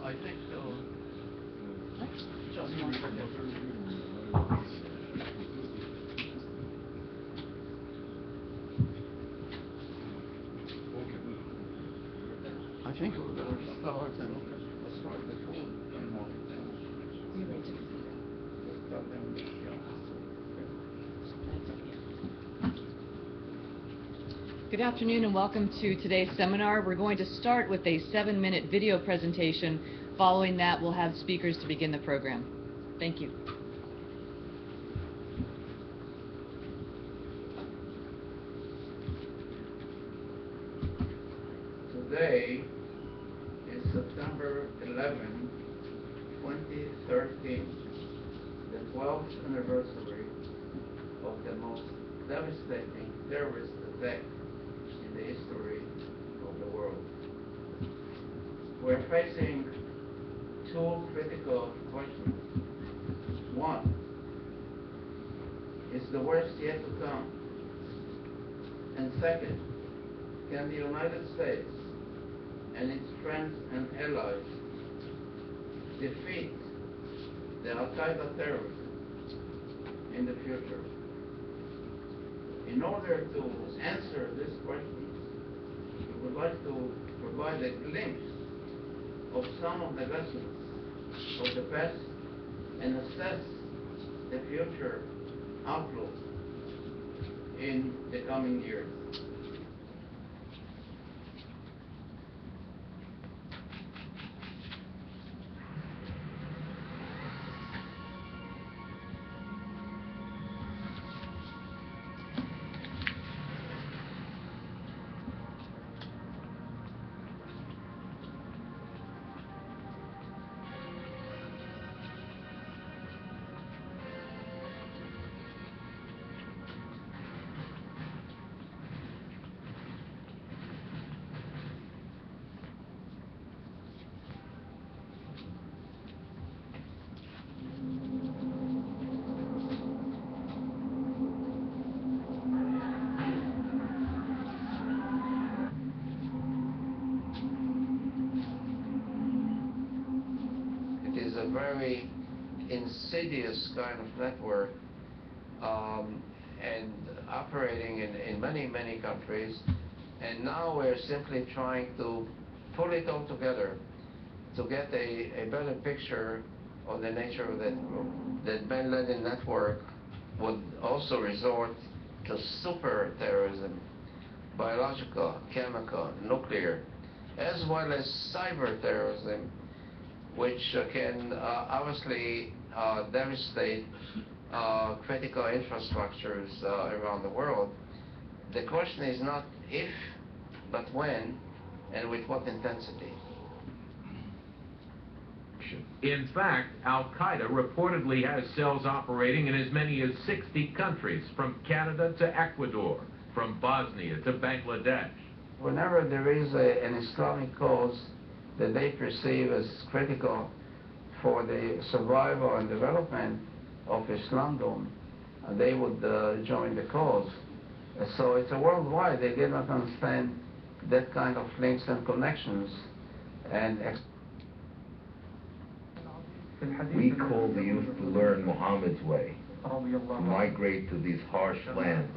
I think so. I think we're going to start and start the full Good afternoon and welcome to today's seminar. We're going to start with a 7-minute video presentation. Following that, we'll have speakers to begin the program. Thank you. Today is September 11, 2013, the 12th anniversary of the most devastating terrorist attack in the history of the world. We're facing two critical questions. One, is the worst yet to come? And second, can the United States and its friends and allies defeat the Al-Qaeda terrorism in the future? In order to answer these questions, we would like to provide a glimpse of some of the lessons of the past and assess the future outlook in the coming years. A very insidious kind of network and operating in many countries, and now we're simply trying to pull it all together to get a better picture of the nature of that group. That Ben Laden network would also resort to super terrorism, biological, chemical, nuclear, as well as cyber terrorism, which can obviously devastate critical infrastructures around the world. The question is not if, but when, and with what intensity. In fact, Al-Qaeda reportedly has cells operating in as many as 60 countries, from Canada to Ecuador, from Bosnia to Bangladesh. Whenever there is an Islamic cause that they perceive as critical for the survival and development of Islamdom, they would join the cause. So it's a worldwide. They did not understand that kind of links and connections. And we call the youth to learn Muhammad's way, to migrate to these harsh lands,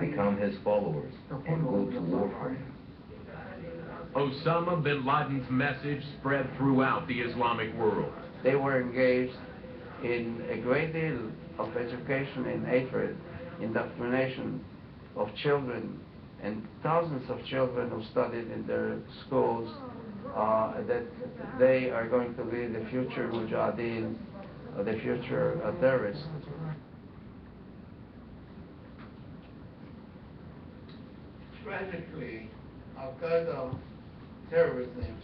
become his followers, and go to war for him. Osama bin Laden's message spread throughout the Islamic world. They were engaged in a great deal of education in hatred, indoctrination of children, and thousands of children who studied in their schools that they are going to be the future mujahideen, the future terrorists. Tragically, Al-Qaeda terrorism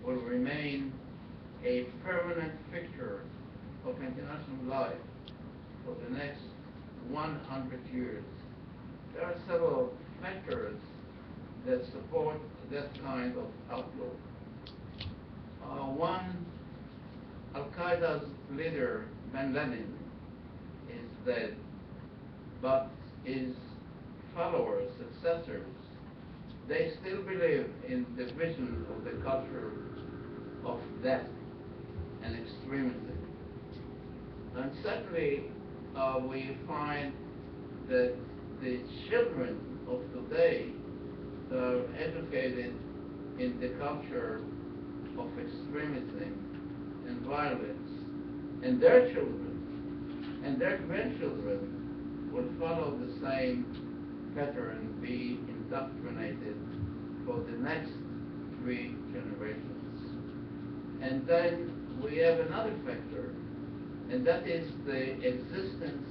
will remain a permanent fixture of international life for the next 100 years. There are several factors that support that kind of outlook. One, Al-Qaeda's leader, bin Laden, is dead, but his followers, successors, they still believe in the vision of the culture of death. and extremism. And secondly, we find that the children of today are educated in the culture of extremism and violence, and their children and their grandchildren will follow the same pattern, be indoctrinated for the next 3 generations. And then we have another factor, and that is the existence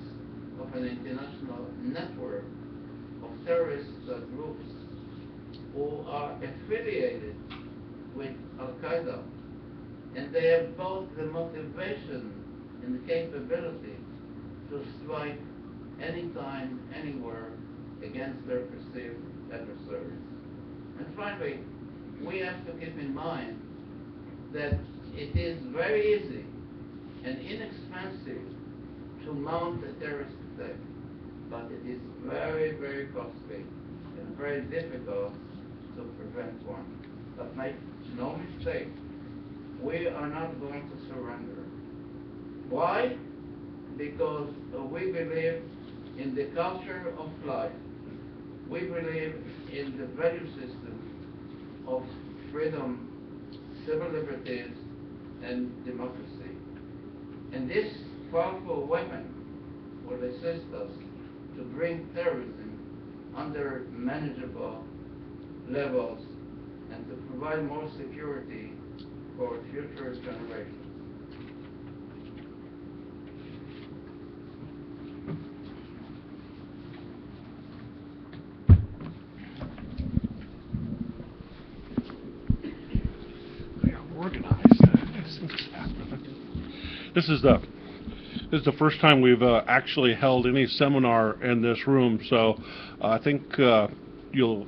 of an international network of terrorist groups who are affiliated with Al-Qaeda, and they have both the motivation and the capability to strike anytime, anywhere against their perceived adversaries. And finally, we have to keep in mind that it is very easy and inexpensive to mount a terrorist attack, but it is very, very costly and very difficult to prevent one. But make no mistake, we are not going to surrender. Why? Because we believe in the culture of life. We believe in the value system of freedom, civil liberties, and democracy. And this powerful weapon will assist us to bring terrorism under manageable levels and to provide more security for future generations. This is the first time we've actually held any seminar in this room, so I think you'll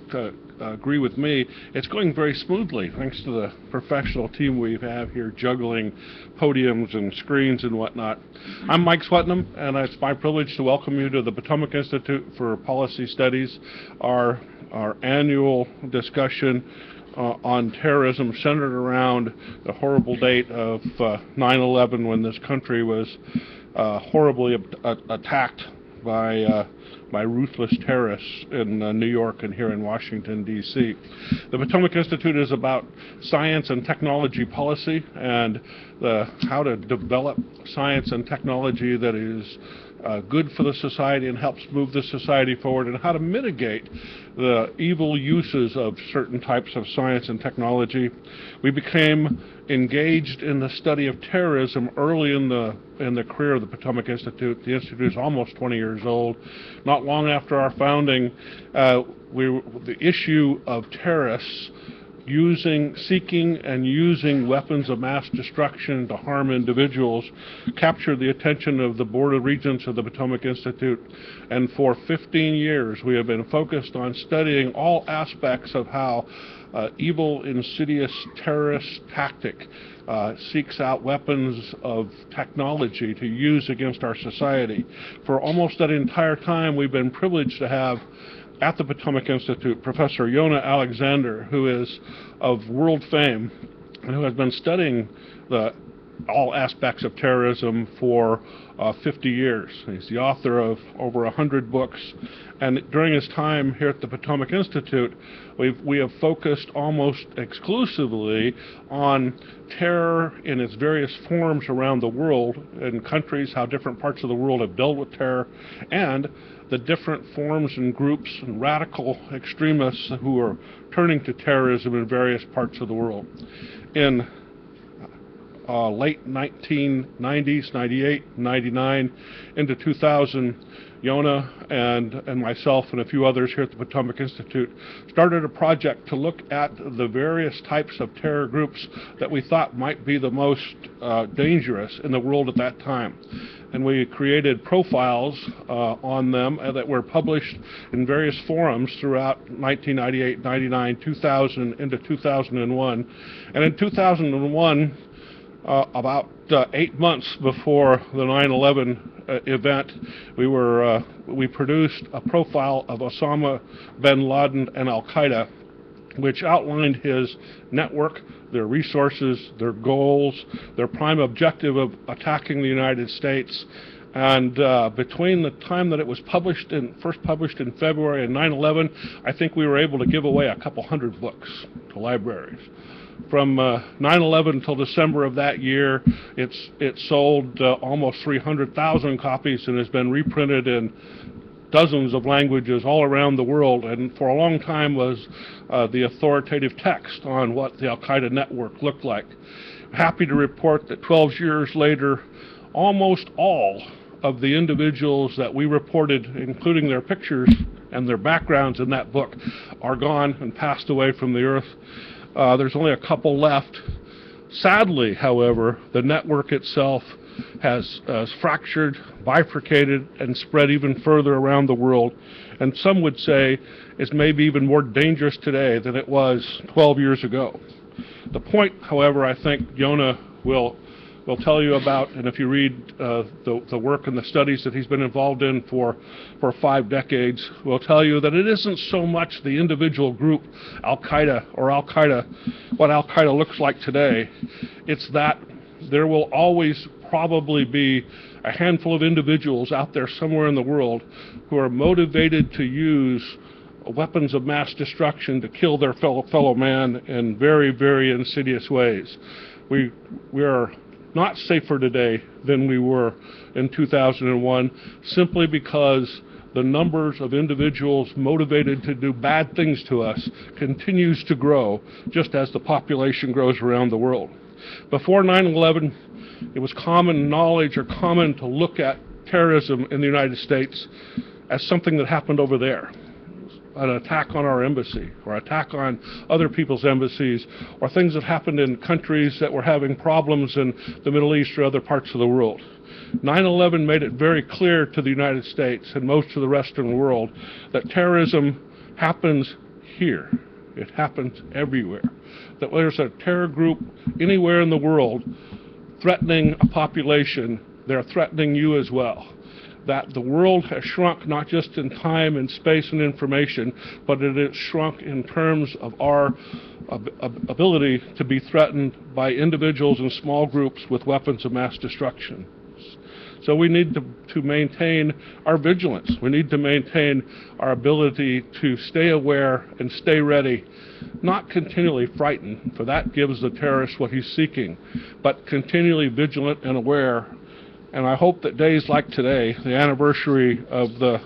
agree with me. It's going very smoothly thanks to the professional team we have here juggling podiums and screens and whatnot. I'm Mike Swetnam, and it's my privilege to welcome you to the Potomac Institute for Policy Studies, our annual discussion on terrorism centered around the horrible date of 9/11, when this country was horribly attacked by ruthless terrorists in New York and here in Washington, D.C. The Potomac Institute is about science and technology policy and how to develop science and technology that is good for the society and helps move the society forward, and how to mitigate the evil uses of certain types of science and technology. We became engaged in the study of terrorism early in the career of the Potomac Institute. The Institute is almost 20 years old. Not long after our founding, the issue of terrorists seeking and using weapons of mass destruction to harm individuals captured the attention of the Board of Regents of the Potomac Institute. And for 15 years, we have been focused on studying all aspects of how evil, insidious terrorist tactic seeks out weapons of technology to use against our society. For almost that entire time, we've been privileged to have at the Potomac Institute Professor Yonah Alexander, who is of world fame and who has been studying all aspects of terrorism for 50 years. He's the author of over 100 books, and during his time here at the Potomac Institute, we have focused almost exclusively on terror in its various forms around the world, in countries, how different parts of the world have dealt with terror, and the different forms and groups and radical extremists who are turning to terrorism in various parts of the world. In late 1990s, 98, 99, into 2000, Yonah and myself and a few others here at the Potomac Institute started a project to look at the various types of terror groups that we thought might be the most dangerous in the world at that time. And we created profiles on them that were published in various forums throughout 1998, 99, 2000, into 2001. And in 2001, about 8 months before the 9/11 event, we produced a profile of Osama bin Laden and Al-Qaeda, which outlined his network, their resources, their goals, their prime objective of attacking the United States. And between the time that it was first published in February and 9/11, I think we were able to give away a couple hundred books to libraries. From 9/11 until December of that year, it sold almost 300,000 copies and has been reprinted in dozens of languages all around the world, and for a long time was the authoritative text on what the Al-Qaeda network looked like. Happy to report that 12 years later, almost all of the individuals that we reported, including their pictures and their backgrounds in that book, are gone and passed away from the earth. There's only a couple left. Sadly, however, the network itself has fractured, bifurcated, and spread even further around the world, and some would say is maybe even more dangerous today than it was 12 years ago. The point, however, I think Yonah will tell you about, and if you read the work and the studies that he's been involved in for 5 decades, will tell you that it isn't so much the individual group Al-Qaeda what Al-Qaeda looks like today. It's that there will always probably be a handful of individuals out there somewhere in the world who are motivated to use weapons of mass destruction to kill their fellow man in very, very insidious ways. We are not safer today than we were in 2001, simply because the numbers of individuals motivated to do bad things to us continues to grow, just as the population grows around the world. Before 9/11, it was common knowledge or common to look at terrorism in the United States as something that happened over there. An attack on our embassy, or attack on other people's embassies, or things that happened in countries that were having problems in the Middle East or other parts of the world. 9/11 made it very clear to the United States and most of the Western world that terrorism happens here. It happens everywhere. That there's a terror group anywhere in the world threatening a population, they're threatening you as well. That the world has shrunk not just in time and space and information, but it has shrunk in terms of our ability to be threatened by individuals and small groups with weapons of mass destruction. So we need to maintain our vigilance. We need to maintain our ability to stay aware and stay ready, not continually frightened, for that gives the terrorist what he's seeking, but continually vigilant and aware. And I hope that days like today, the anniversary of the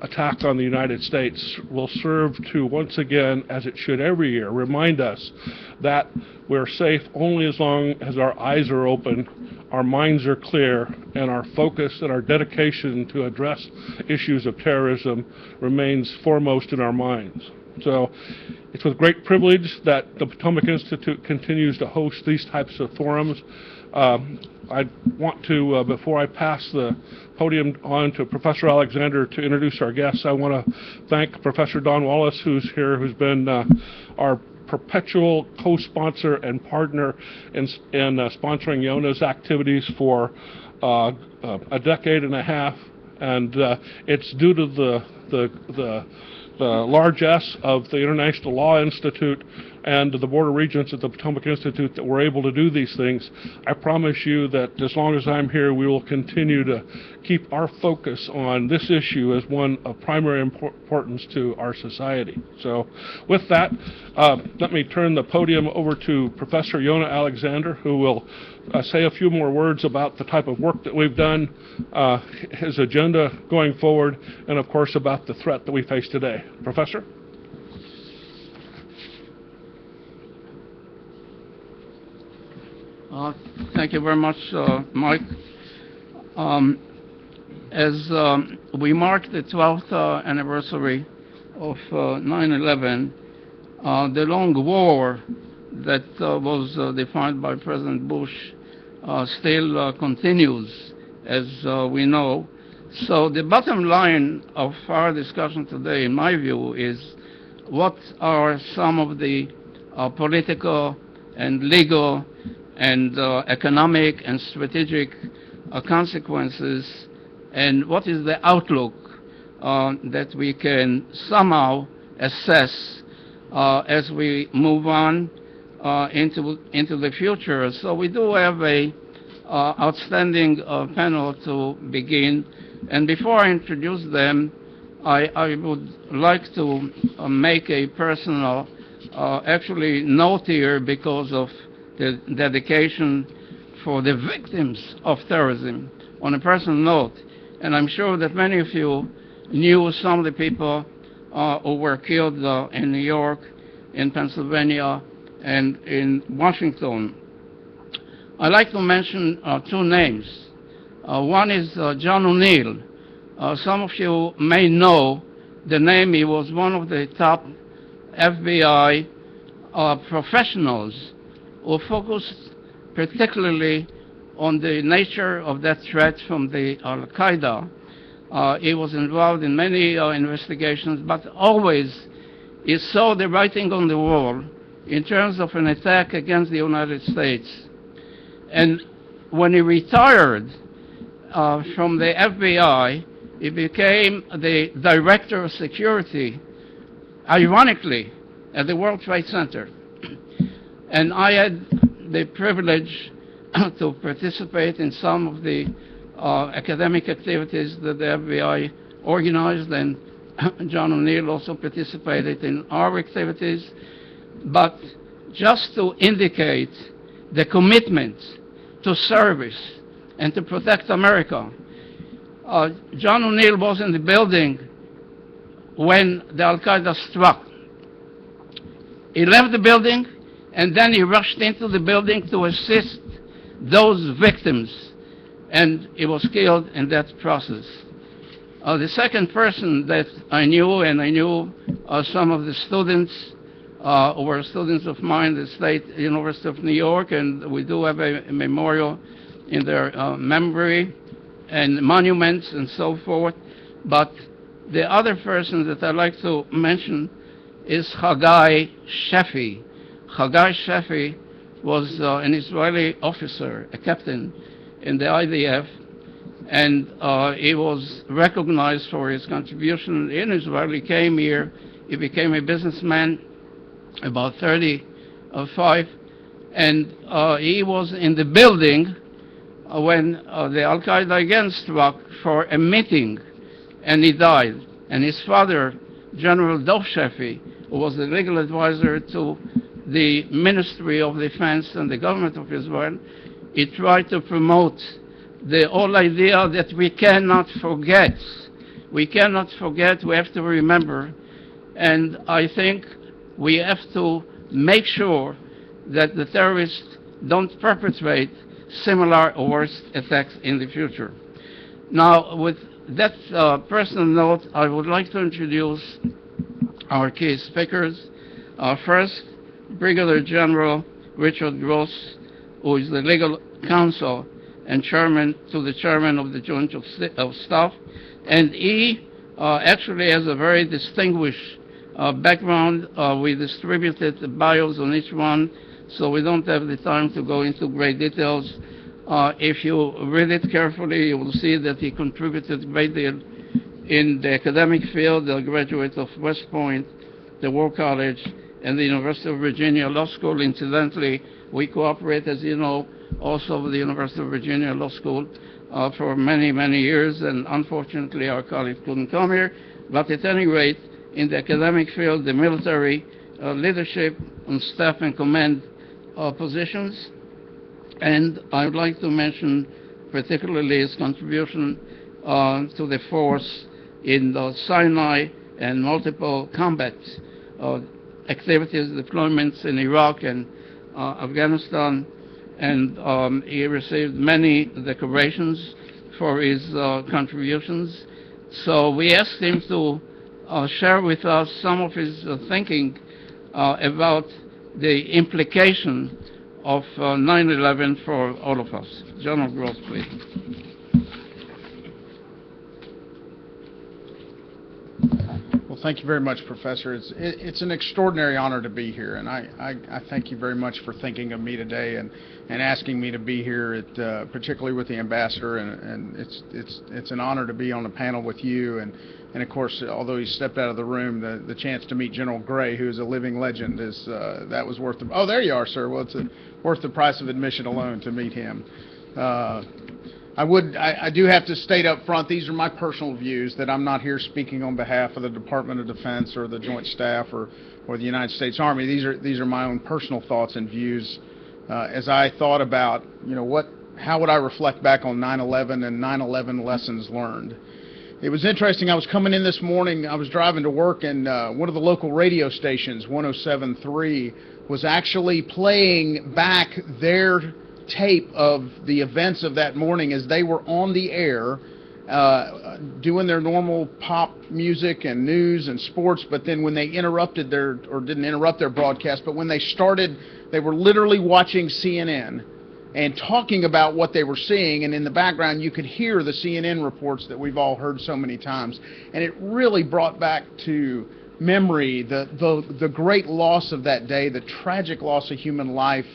attack on the United States, will serve to once again, as it should every year, remind us that we're safe only as long as our eyes are open, our minds are clear, and our focus and our dedication to address issues of terrorism remains foremost in our minds. So it's with great privilege that the Potomac Institute continues to host these types of forums. I want to, before I pass the podium on to Professor Alexander to introduce our guests, I want to thank Professor Don Wallace, who's here, who's been our perpetual co-sponsor and partner in sponsoring Yonah's activities for a decade and a half, and it's due to the largesse of the International Law Institute and the Board of Regents at the Potomac Institute that we're able to do these things. I promise you that as long as I'm here, we will continue to keep our focus on this issue as one of primary importance to our society. So with that, let me turn the podium over to Professor Yonah Alexander, who will say a few more words about the type of work that we've done, his agenda going forward, and of course about the threat that we face today. Professor? Thank you very much, Mike. As we mark the 12th anniversary of 9/11, the long war that was defined by President Bush still continues, as we know. So the bottom line of our discussion today, in my view, is what are some of the political and legal and economic and strategic consequences, and what is the outlook that we can somehow assess as we move on into the future. So we do have a outstanding panel to begin. And before I introduce them, I would like to make a personal actually note here because of the dedication for the victims of terrorism on a personal note. And I'm sure that many of you knew some of the people who were killed in New York, in Pennsylvania, and in Washington. I'd like to mention two names. One is John O'Neill. Some of you may know the name. He was one of the top FBI professionals who focused particularly on the nature of that threat from the Al-Qaeda. He was involved in many investigations, but always he saw the writing on the wall in terms of an attack against the United States. And when he retired from the FBI, he became the director of security, ironically, at the World Trade Center. And I had the privilege to participate in some of the academic activities that the FBI organized, and John O'Neill also participated in our activities. But just to indicate the commitment to service and to protect America, John O'Neill was in the building when the Al-Qaeda struck. He left the building, and then he rushed into the building to assist those victims, and he was killed in that process. The second person that I knew, and I knew some of the students who were students of mine at the State University of New York, and we do have a memorial in their memory and monuments and so forth. But the other person that I'd like to mention is Haggai Sheffi. Haggai Sheffi was an Israeli officer, a captain in the IDF, and he was recognized for his contribution in Israel. He came here, he became a businessman about 35, and he was in the building when the Al-Qaeda again struck for a meeting, and he died. And his father, General Dov Sheffi, who was the legal advisor to the Ministry of Defense and the government of Israel, he tried to promote the whole idea that we cannot forget. We cannot forget, we have to remember. And I think we have to make sure that the terrorists don't perpetrate similar or worse attacks in the future. Now, with that personal note, I would like to introduce our key speakers. First, Brigadier General Richard Gross, who is the legal counsel and chairman to the chairman of the Joint of Staff, and he actually has a very distinguished background. We distributed the bios on each one, so we don't have the time to go into great details. If you read it carefully, you will see that he contributed a great deal in the academic field, a graduate of West Point, the War College, and the University of Virginia Law School. Incidentally, we cooperate, as you know, also with the University of Virginia Law School for many, many years, and unfortunately our colleague couldn't come here. But at any rate, in the academic field, the military leadership and staff and command positions. And I would like to mention particularly his contribution to the force in the Sinai and multiple combat activities, deployments in Iraq and Afghanistan. And he received many decorations for his contributions. So we asked him to share with us some of his thinking about the implication of 9/11 for all of us. General Gross, please. Well, thank you very much, Professor. It's an extraordinary honor to be here, and I thank you very much for thinking of me today and asking me to be here, particularly with the ambassador. And it's an honor to be on a panel with you, and of course, although he stepped out of the room, the chance to meet General Gray, who is a living legend, that was worth the. Oh, there you are, sir. Well, it's worth the price of admission alone to meet him. I do have to state up front, these are my personal views, that I'm not here speaking on behalf of the Department of Defense or the Joint Staff or the United States Army. These are my own personal thoughts and views as I thought about, how would I reflect back on 9/11 and 9/11 lessons learned. It was interesting. I was coming in this morning, I was driving to work, and one of the local radio stations, 107.3, was actually playing back their tape of the events of that morning as they were on the air doing their normal pop music and news and sports, but then when they didn't interrupt their broadcast, but when they started, they were literally watching CNN and talking about what they were seeing, and in the background you could hear the CNN reports that we've all heard so many times, and it really brought back to memory the great loss of that day, the tragic loss of human life.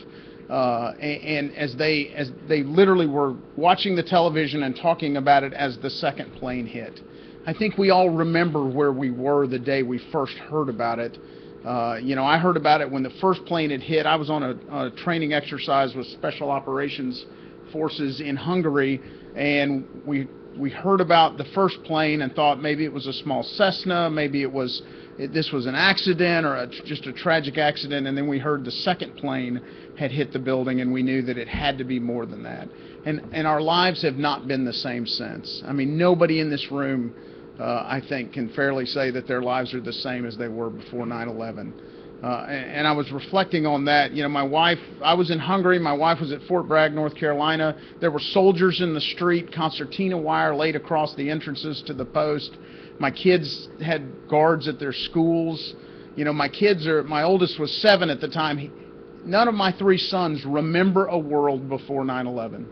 And as they literally were watching the television and talking about it as the second plane hit. I think we all remember where we were the day we first heard about it. I heard about it when the first plane had hit. I was on a training exercise with Special Operations Forces in Hungary, and we heard about the first plane and thought maybe it was a small Cessna, maybe this was an accident or just a tragic accident, and then we heard the second plane had hit the building, and we knew that it had to be more than that. And our lives have not been the same since. I mean, nobody in this room, I think, can fairly say that their lives are the same as they were before 9/11. And I was reflecting on that. I was in Hungary. My wife was at Fort Bragg, North Carolina. There were soldiers in the street, concertina wire laid across the entrances to the post. My kids had guards at their schools. My oldest was 7 at the time. None of my 3 sons remember a world before 9/11.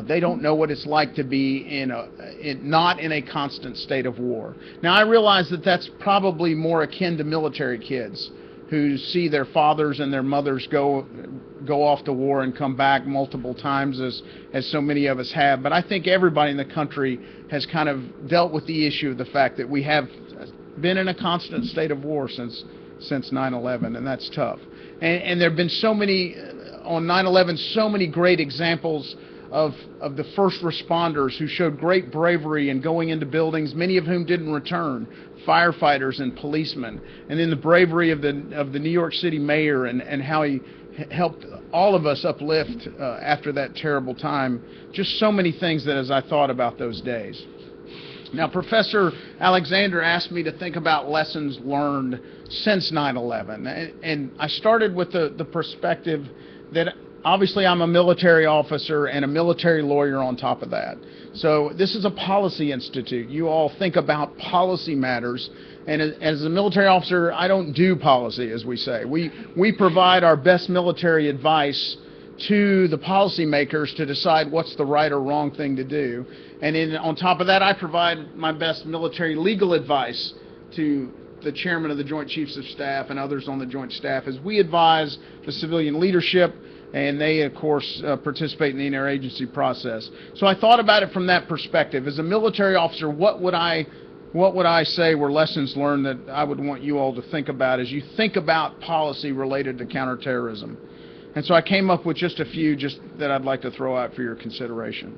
They don't know what it's like to be not in a constant state of war. Now, I realize that that's probably more akin to military kids who see their fathers and their mothers go off to war and come back multiple times, as so many of us have. But I think everybody in the country has kind of dealt with the issue of the fact that we have been in a constant state of war since 9/11, and that's tough. And there have been so many, on 9/11, so many great examples of the first responders who showed great bravery in going into buildings, many of whom didn't return, firefighters and policemen, and then the bravery of the New York City mayor and how he helped all of us uplift after that terrible time. Just so many things that as I thought about those days. Now, Professor Alexander asked me to think about lessons learned since 9/11, and I started with the perspective that obviously I'm a military officer and a military lawyer on top of that. So this is a policy institute. You all think about policy matters, and as a military officer, I don't do policy, as we say. We provide our best military advice to the policymakers to decide what's the right or wrong thing to do. And on top of that, I provide my best military legal advice to the chairman of the Joint Chiefs of Staff and others on the Joint Staff as we advise the civilian leadership, and they, of course, participate in the interagency process. So I thought about it from that perspective. As a military officer, what would I say were lessons learned that I would want you all to think about as you think about policy related to counterterrorism? And so I came up with just a few that I'd like to throw out for your consideration.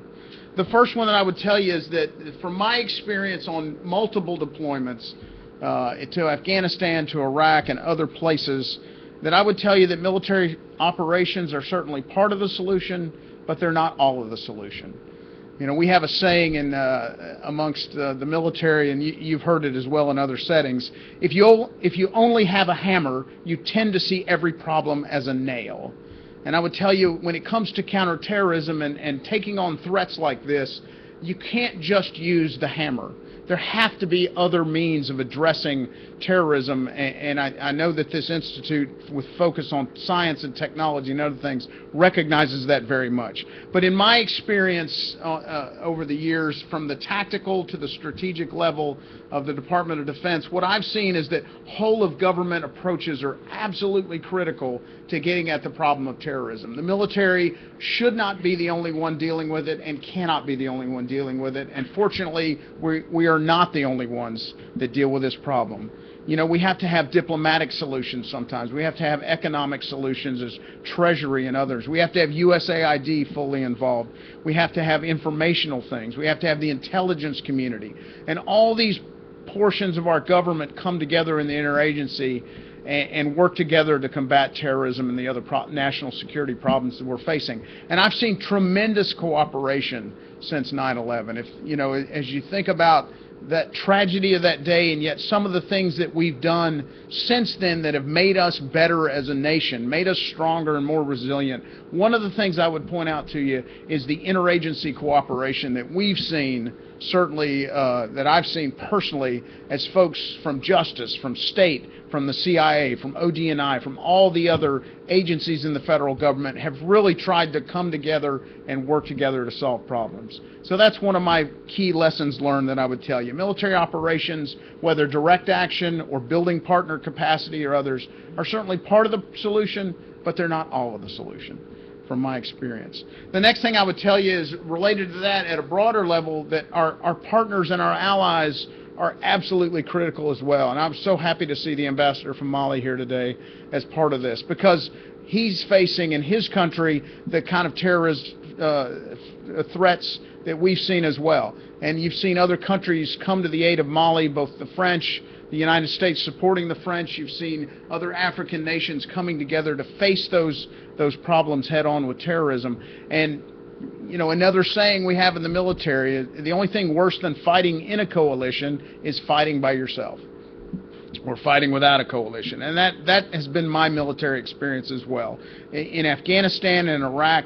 The first one that I would tell you is that from my experience on multiple deployments to Afghanistan, to Iraq, and other places, that I would tell you that military operations are certainly part of the solution, but they're not all of the solution. We have a saying amongst the military, and you've heard it as well in other settings. If you only have a hammer, you tend to see every problem as a nail. And I would tell you, when it comes to counterterrorism and taking on threats like this, you can't just use the hammer. there have to be other means of addressing terrorism, and I know that this institute, with focus on science and technology and other things, recognizes that very much. But in my experience over the years, from the tactical to the strategic level of the Department of Defense, what I've seen is that whole of government approaches are absolutely critical to getting at the problem of terrorism. The military should not be the only one dealing with it and cannot be the only one dealing with it, and fortunately we are not the only ones that deal with this problem. You know, we have to have diplomatic solutions sometimes. We have to have economic solutions as Treasury and others. We have to have USAID fully involved. We have to have informational things. We have to have the intelligence community. And all these portions of our government come together in the interagency and work together to combat terrorism and the other national security problems that we're facing. And I've seen tremendous cooperation since 9/11. If you know, as you think about that tragedy of that day, and yet some of the things that we've done since then that have made us better as a nation, made us stronger and more resilient. One of the things I would point out to you is the interagency cooperation that we've seen, certainly that I've seen personally, as folks from Justice, from State, from the CIA, from ODNI, from all the other agencies in the federal government have really tried to come together and work together to solve problems. So that's one of my key lessons learned that I would tell you. Military operations, whether direct action or building partner capacity or others, are certainly part of the solution, but they're not all of the solution, from my experience. The next thing I would tell you is related to that at a broader level, that our partners and our allies are absolutely critical as well. And I'm so happy to see the ambassador from Mali here today as part of this, because he's facing in his country the kind of terrorist threats that we've seen as well. And you've seen other countries come to the aid of Mali, both the French, the United States supporting the French. You've seen other African nations coming together to face those problems head on with terrorism. And you know, another saying we have in the military, the only thing worse than fighting in a coalition is fighting by yourself, or fighting without a coalition. And that has been my military experience as well. In Afghanistan and Iraq,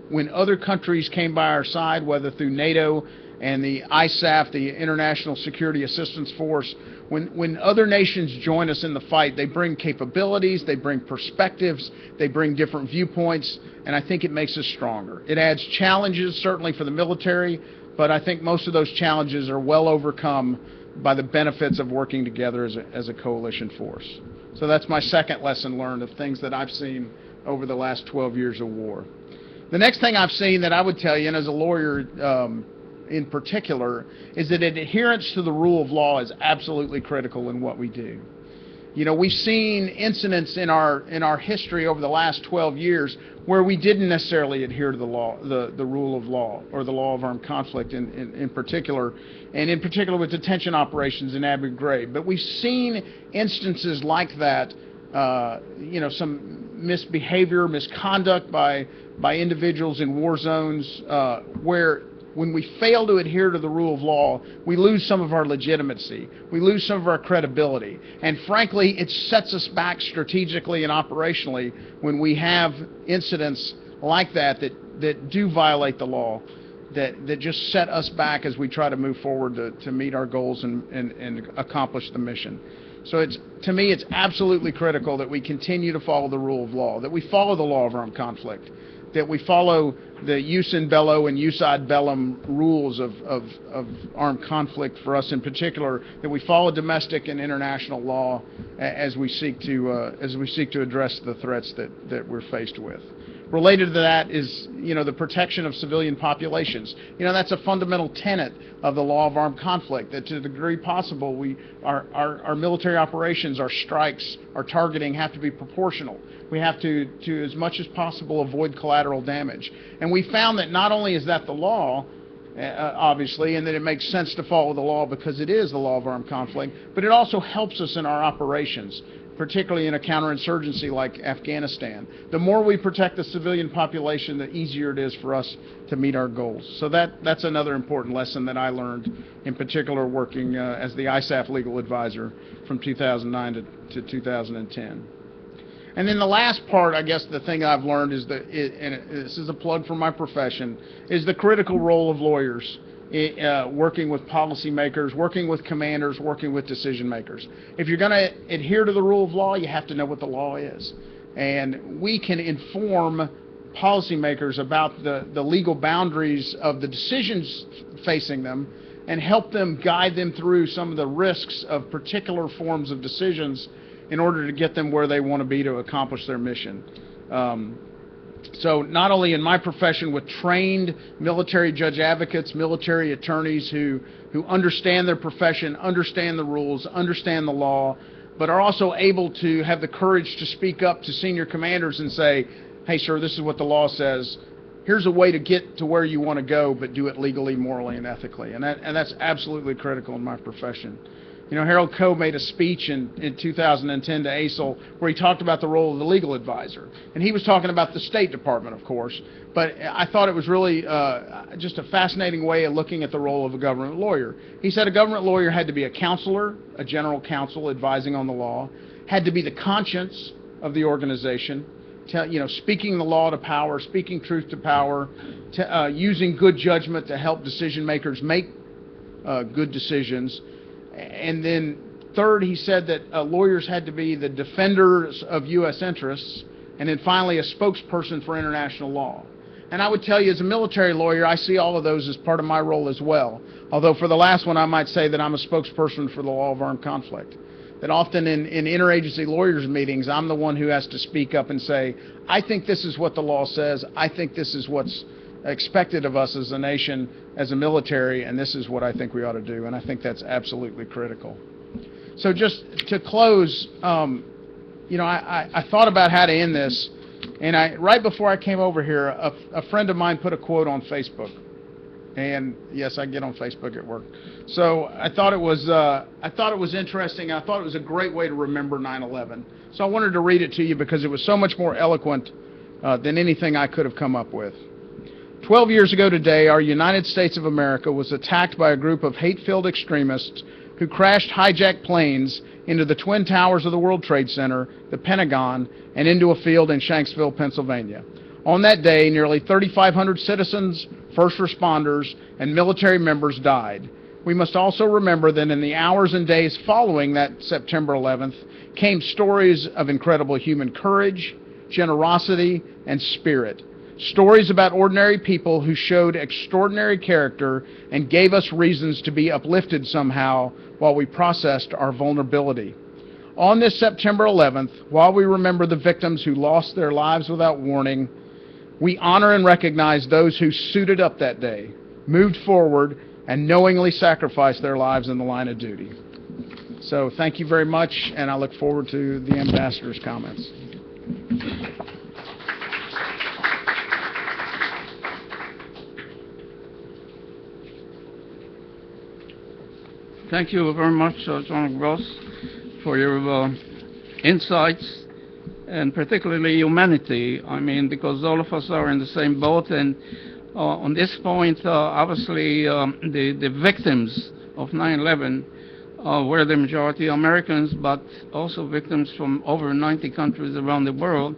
when other countries came by our side, whether through NATO and the ISAF, the International Security Assistance Force, when other nations join us in the fight, they bring capabilities, they bring perspectives, they bring different viewpoints, and I think it makes us stronger. It adds challenges, certainly for the military, but I think most of those challenges are well overcome by the benefits of working together as a coalition force. So that's my second lesson learned of things that I've seen over the last 12 years of war. The next thing I've seen that I would tell you, and as a lawyer in particular, is that adherence to the rule of law is absolutely critical in what we do. You know, we've seen incidents in our history over the last 12 years where we didn't necessarily adhere to the law, the rule of law, or the law of armed conflict in particular, and in particular with detention operations in Abu Ghraib. But we've seen instances like that, you know, some misbehavior, misconduct by individuals in war zones, where when we fail to adhere to the rule of law, we lose some of our legitimacy. We lose some of our credibility. And frankly, it sets us back strategically and operationally when we have incidents like that do violate the law, that just set us back as we try to move forward to meet our goals and accomplish the mission. So to me, it's absolutely critical that we continue to follow the rule of law, that we follow the law of armed conflict, that we follow the jus in bello and jus ad bellum rules of armed conflict for us in particular, that we follow domestic and international law as we seek to address the threats that we're faced with. Related to that is, you know, the protection of civilian populations. You know, that's a fundamental tenet of the law of armed conflict, that to the degree possible, our military operations, our strikes, our targeting have to be proportional. We have to as much as possible, avoid collateral damage. And we found that not only is that the law, obviously, and that it makes sense to follow the law because it is the law of armed conflict, but it also helps us in our operations, particularly in a counterinsurgency like Afghanistan. The more we protect the civilian population, the easier it is for us to meet our goals. So that's another important lesson that I learned, in particular working as the ISAF legal advisor from 2009 to 2010. And then the last part, I guess the thing I've learned is and this is a plug for my profession, is the critical role of lawyers working with policymakers, working with commanders, working with decision makers. If you're going to adhere to the rule of law, you have to know what the law is. And we can inform policymakers about the legal boundaries of the decisions facing them and help them guide them through some of the risks of particular forms of decisions in order to get them where they want to be to accomplish their mission. So not only in my profession with trained military judge advocates, military attorneys who understand their profession, understand the rules, understand the law, but are also able to have the courage to speak up to senior commanders and say, hey, sir, this is what the law says. Here's a way to get to where you want to go, but do it legally, morally, and ethically. And that's absolutely critical in my profession. You know, Harold Coe made a speech in 2010 to ASIL where he talked about the role of the legal advisor. And he was talking about the State Department, of course. But I thought it was really just a fascinating way of looking at the role of a government lawyer. He said a government lawyer had to be a counselor, a general counsel advising on the law, had to be the conscience of the organization, speaking the law to power, speaking truth to power, using good judgment to help decision makers make good decisions. And then third, he said that lawyers had to be the defenders of U.S. interests, and then finally a spokesperson for international law. And I would tell you, as a military lawyer, I see all of those as part of my role as well. Although for the last one, I might say that I'm a spokesperson for the law of armed conflict. That often in interagency lawyers meetings, I'm the one who has to speak up and say, I think this is what the law says, I think this is what's expected of us as a nation, as a military, and this is what I think we ought to do, and I think that's absolutely critical. So just to close, I thought about how to end this, and right before I came over here, a friend of mine put a quote on Facebook, and yes, I get on Facebook at work. So I thought it was interesting. I thought it was a great way to remember 9/11. So I wanted to read it to you because it was so much more eloquent than anything I could have come up with. 12 years ago today, our United States of America was attacked by a group of hate-filled extremists who crashed hijacked planes into the Twin Towers of the World Trade Center, the Pentagon, and into a field in Shanksville, Pennsylvania. On that day, nearly 3,500 citizens, first responders, and military members died. We must also remember that in the hours and days following that September 11th came stories of incredible human courage, generosity, and spirit. Stories about ordinary people who showed extraordinary character and gave us reasons to be uplifted somehow while we processed our vulnerability. On this September 11th, while we remember the victims who lost their lives without warning, we honor and recognize those who suited up that day, moved forward, and knowingly sacrificed their lives in the line of duty. So thank you very much, and I look forward to the ambassador's comments. Thank you very much, John Gross, for your insights, and particularly humanity. I mean, because all of us are in the same boat, and on this point, obviously, the victims of 9/11 were the majority Americans, but also victims from over 90 countries around the world,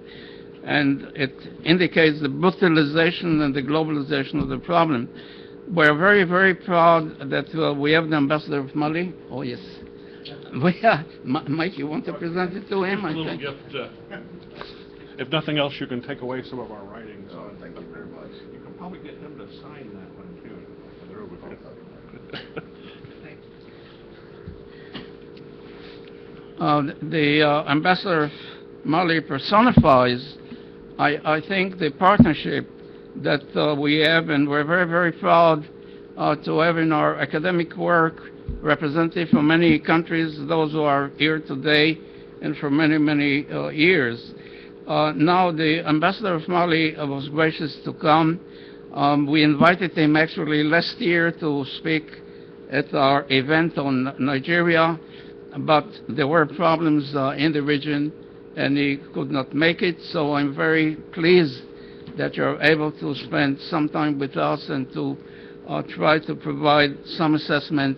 and it indicates the brutalization and the globalization of the problem. We're very, very proud that we have the ambassador of Mali. Oh, yes. Mike, you want to present it to him? A little gift. If nothing else, you can take away some of our writings. Oh, thank you very much. You can probably get him to sign that one, too. There we go. The ambassador of Mali personifies, I think, the partnership that we have, and we're very, very proud to have in our academic work representatives from many countries, those who are here today, and for many, many years. Now, the ambassador of Mali was gracious to come. We invited him actually last year to speak at our event on Nigeria, but there were problems in the region, and he could not make it, so I'm very pleased that you're able to spend some time with us and to try to provide some assessment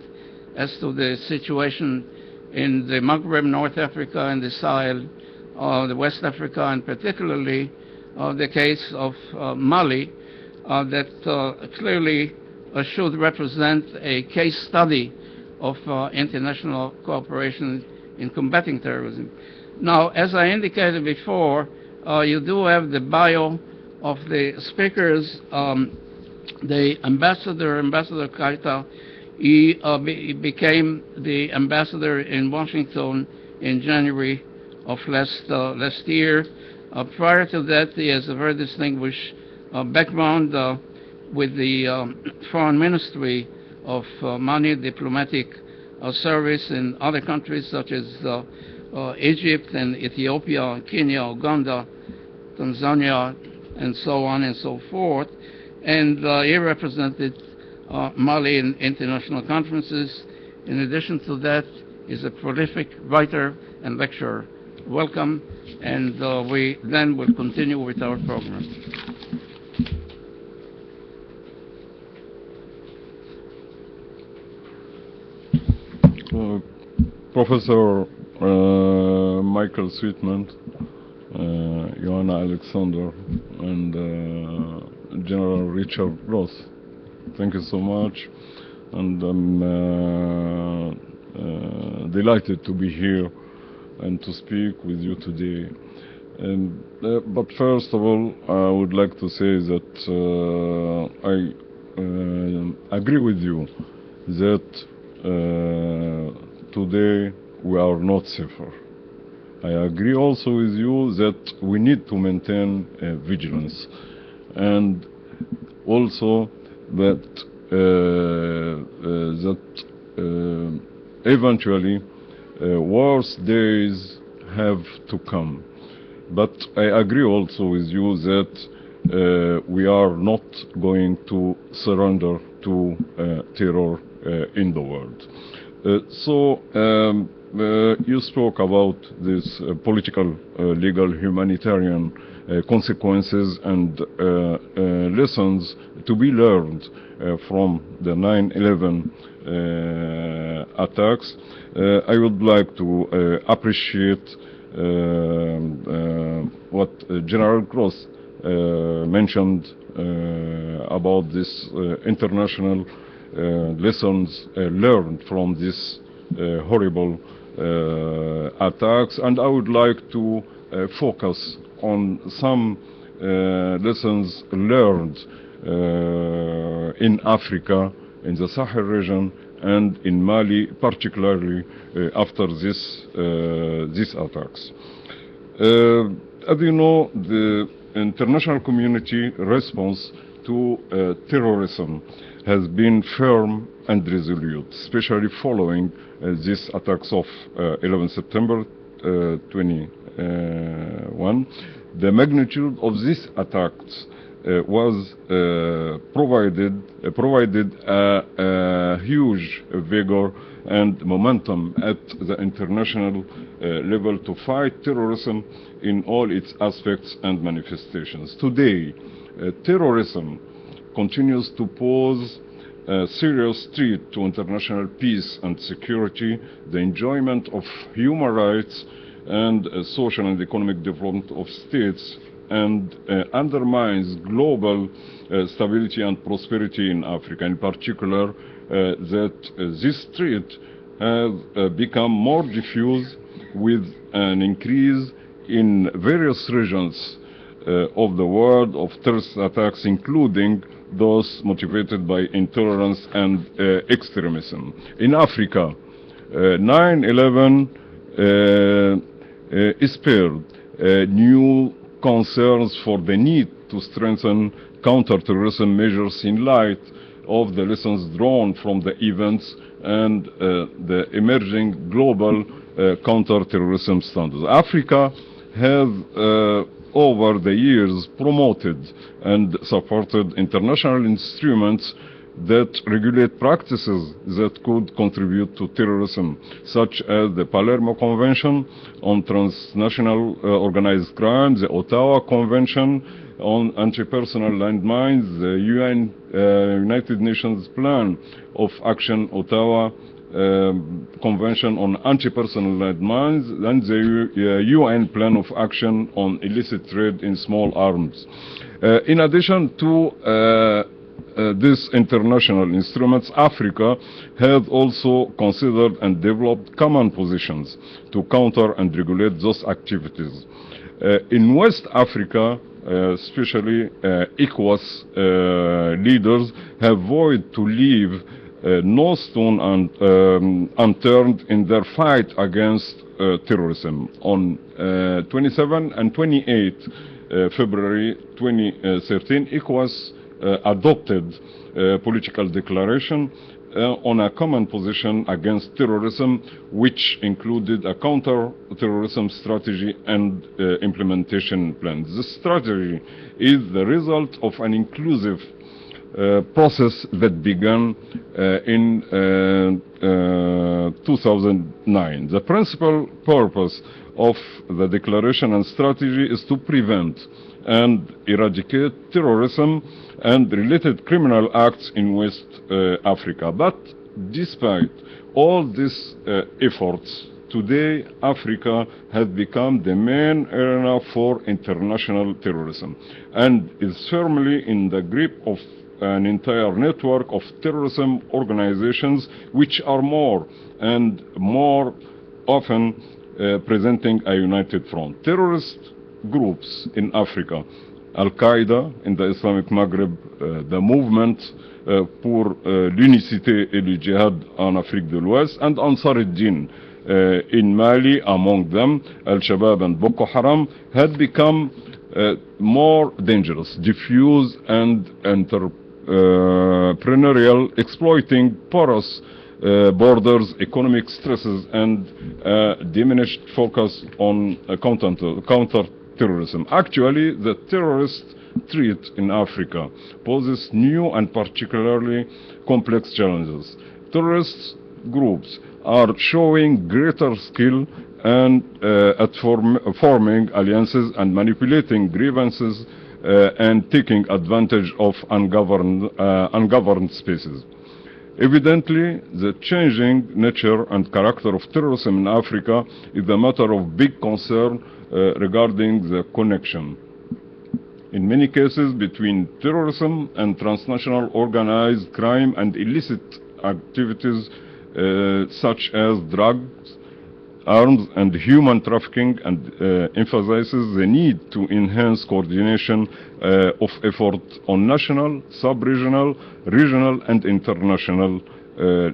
as to the situation in the Maghreb, North Africa, and the Sahel, the West Africa, and particularly the case of Mali, that clearly should represent a case study of international cooperation in combating terrorism. Now, as I indicated before, you do have the bio of the speakers. The Ambassador Kaita, he became the ambassador in Washington in January of last year. Prior to that, he has a very distinguished background with the foreign ministry of Mali diplomatic service in other countries such as Egypt and Ethiopia, Kenya, Uganda, Tanzania, and so on and so forth. And he represented Mali in international conferences. In addition to that, he's a prolific writer and lecturer. Welcome, and we then will continue with our program. Professor Michael Sweetman, Joanna Alexander, and General Richard Ross. Thank you so much, and I'm delighted to be here and to speak with you today. But first of all, I would like to say that I agree with you that today we are not safer. I agree also with you that we need to maintain vigilance, and also that eventually worse days have to come. But I agree also with you that we are not going to surrender to terror in the world. You spoke about this political, legal, humanitarian consequences and lessons to be learned from the 9/11 attacks. I would like to appreciate what General Cross mentioned about this international lessons learned from this horrible attacks, and I would like to focus on some lessons learned in Africa, in the Sahel region, and in Mali, particularly after these attacks. As you know, the international community response to terrorism has been firm and resolute, especially following these attacks of 11 September 21. The magnitude of these attacks was provided a huge vigor and momentum at the international level to fight terrorism in all its aspects and manifestations. Today, terrorism continues to pose a serious threat to international peace and security, the enjoyment of human rights, and social and economic development of states, and undermines global stability and prosperity in Africa. In particular, that this threat has become more diffuse with an increase in various regions of the world of terrorist attacks, including those motivated by intolerance and extremism. In Africa, 9/11 spurred new concerns for the need to strengthen counter-terrorism measures in light of the lessons drawn from the events and the emerging global counter-terrorism standards. Africa has over the years promoted and supported international instruments that regulate practices that could contribute to terrorism, such as the Palermo Convention on Transnational Organized Crime, the Ottawa Convention on Anti-Personnel Landmines, the United Nations Plan of Action Ottawa Convention on Anti-Personnel Landmines, and the UN Plan of Action on Illicit Trade in Small Arms. In addition to these international instruments, Africa has also considered and developed common positions to counter and regulate those activities. In West Africa, especially ECOWAS leaders have vowed to leave no stone unturned in their fight against terrorism. On 27 and 28 February 2013, ECOWAS adopted a political declaration on a common position against terrorism, which included a counter-terrorism strategy and implementation plan. This strategy is the result of an inclusive process that began in 2009. The principal purpose of the declaration and strategy is to prevent and eradicate terrorism and related criminal acts in West Africa. But despite all these efforts, today Africa has become the main arena for international terrorism and is firmly in the grip of an entire network of terrorism organizations which are more and more often presenting a united front. Terrorist groups in Africa, Al-Qaeda in the Islamic Maghreb, the movement pour l'unicité et le jihad en Afrique de l'Ouest, and Ansar al-Din in Mali, among them Al-Shabaab and Boko Haram, had become more dangerous, diffuse and entrepreneurial, exploiting porous borders, economic stresses, and diminished focus on counter-terrorism. Actually, the terrorist threat in Africa poses new and particularly complex challenges. Terrorist groups are showing greater skill and at forming alliances and manipulating grievances and taking advantage of ungoverned spaces. Evidently, the changing nature and character of terrorism in Africa is a matter of big concern regarding the connection, in many cases, between terrorism and transnational organized crime and illicit activities such as drugs, arms, and human trafficking, and emphasizes the need to enhance coordination of effort on national, sub-regional, regional, and international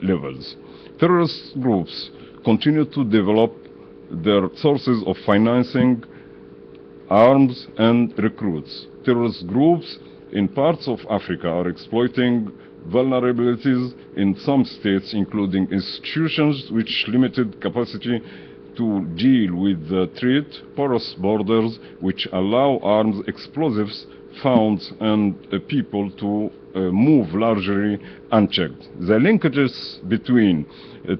levels. Terrorist groups continue to develop their sources of financing, arms, and recruits. Terrorist groups in parts of Africa are exploiting vulnerabilities in some states, including institutions which limited capacity to deal with the threat, porous borders which allow arms, explosives, funds, and people to move largely unchecked. The linkages between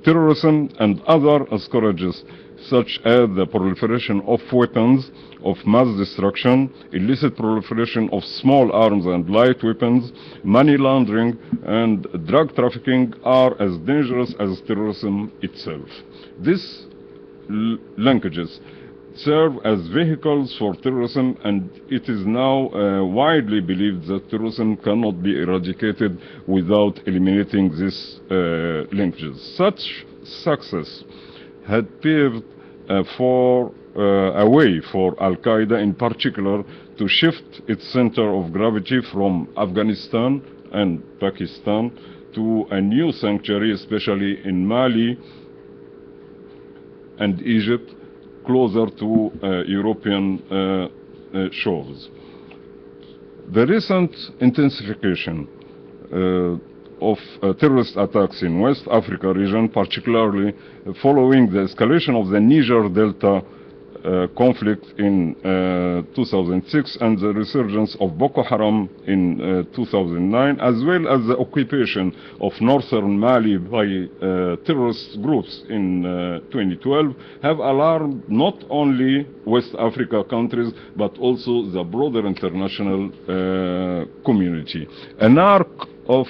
terrorism and other scourges, such as the proliferation of weapons of mass destruction, illicit proliferation of small arms and light weapons, money laundering, and drug trafficking, are as dangerous as terrorism itself. These linkages serve as vehicles for terrorism, and it is now widely believed that terrorism cannot be eradicated without eliminating these linkages. Such success had paved a way for Al-Qaeda in particular to shift its center of gravity from Afghanistan and Pakistan to a new sanctuary, especially in Mali and Egypt, closer to European shores. The recent intensification of terrorist attacks in West Africa region, particularly following the escalation of the Niger Delta conflict in 2006 and the resurgence of Boko Haram in 2009, as well as the occupation of northern Mali by terrorist groups in 2012, have alarmed not only West Africa countries but also the broader international community. An arc of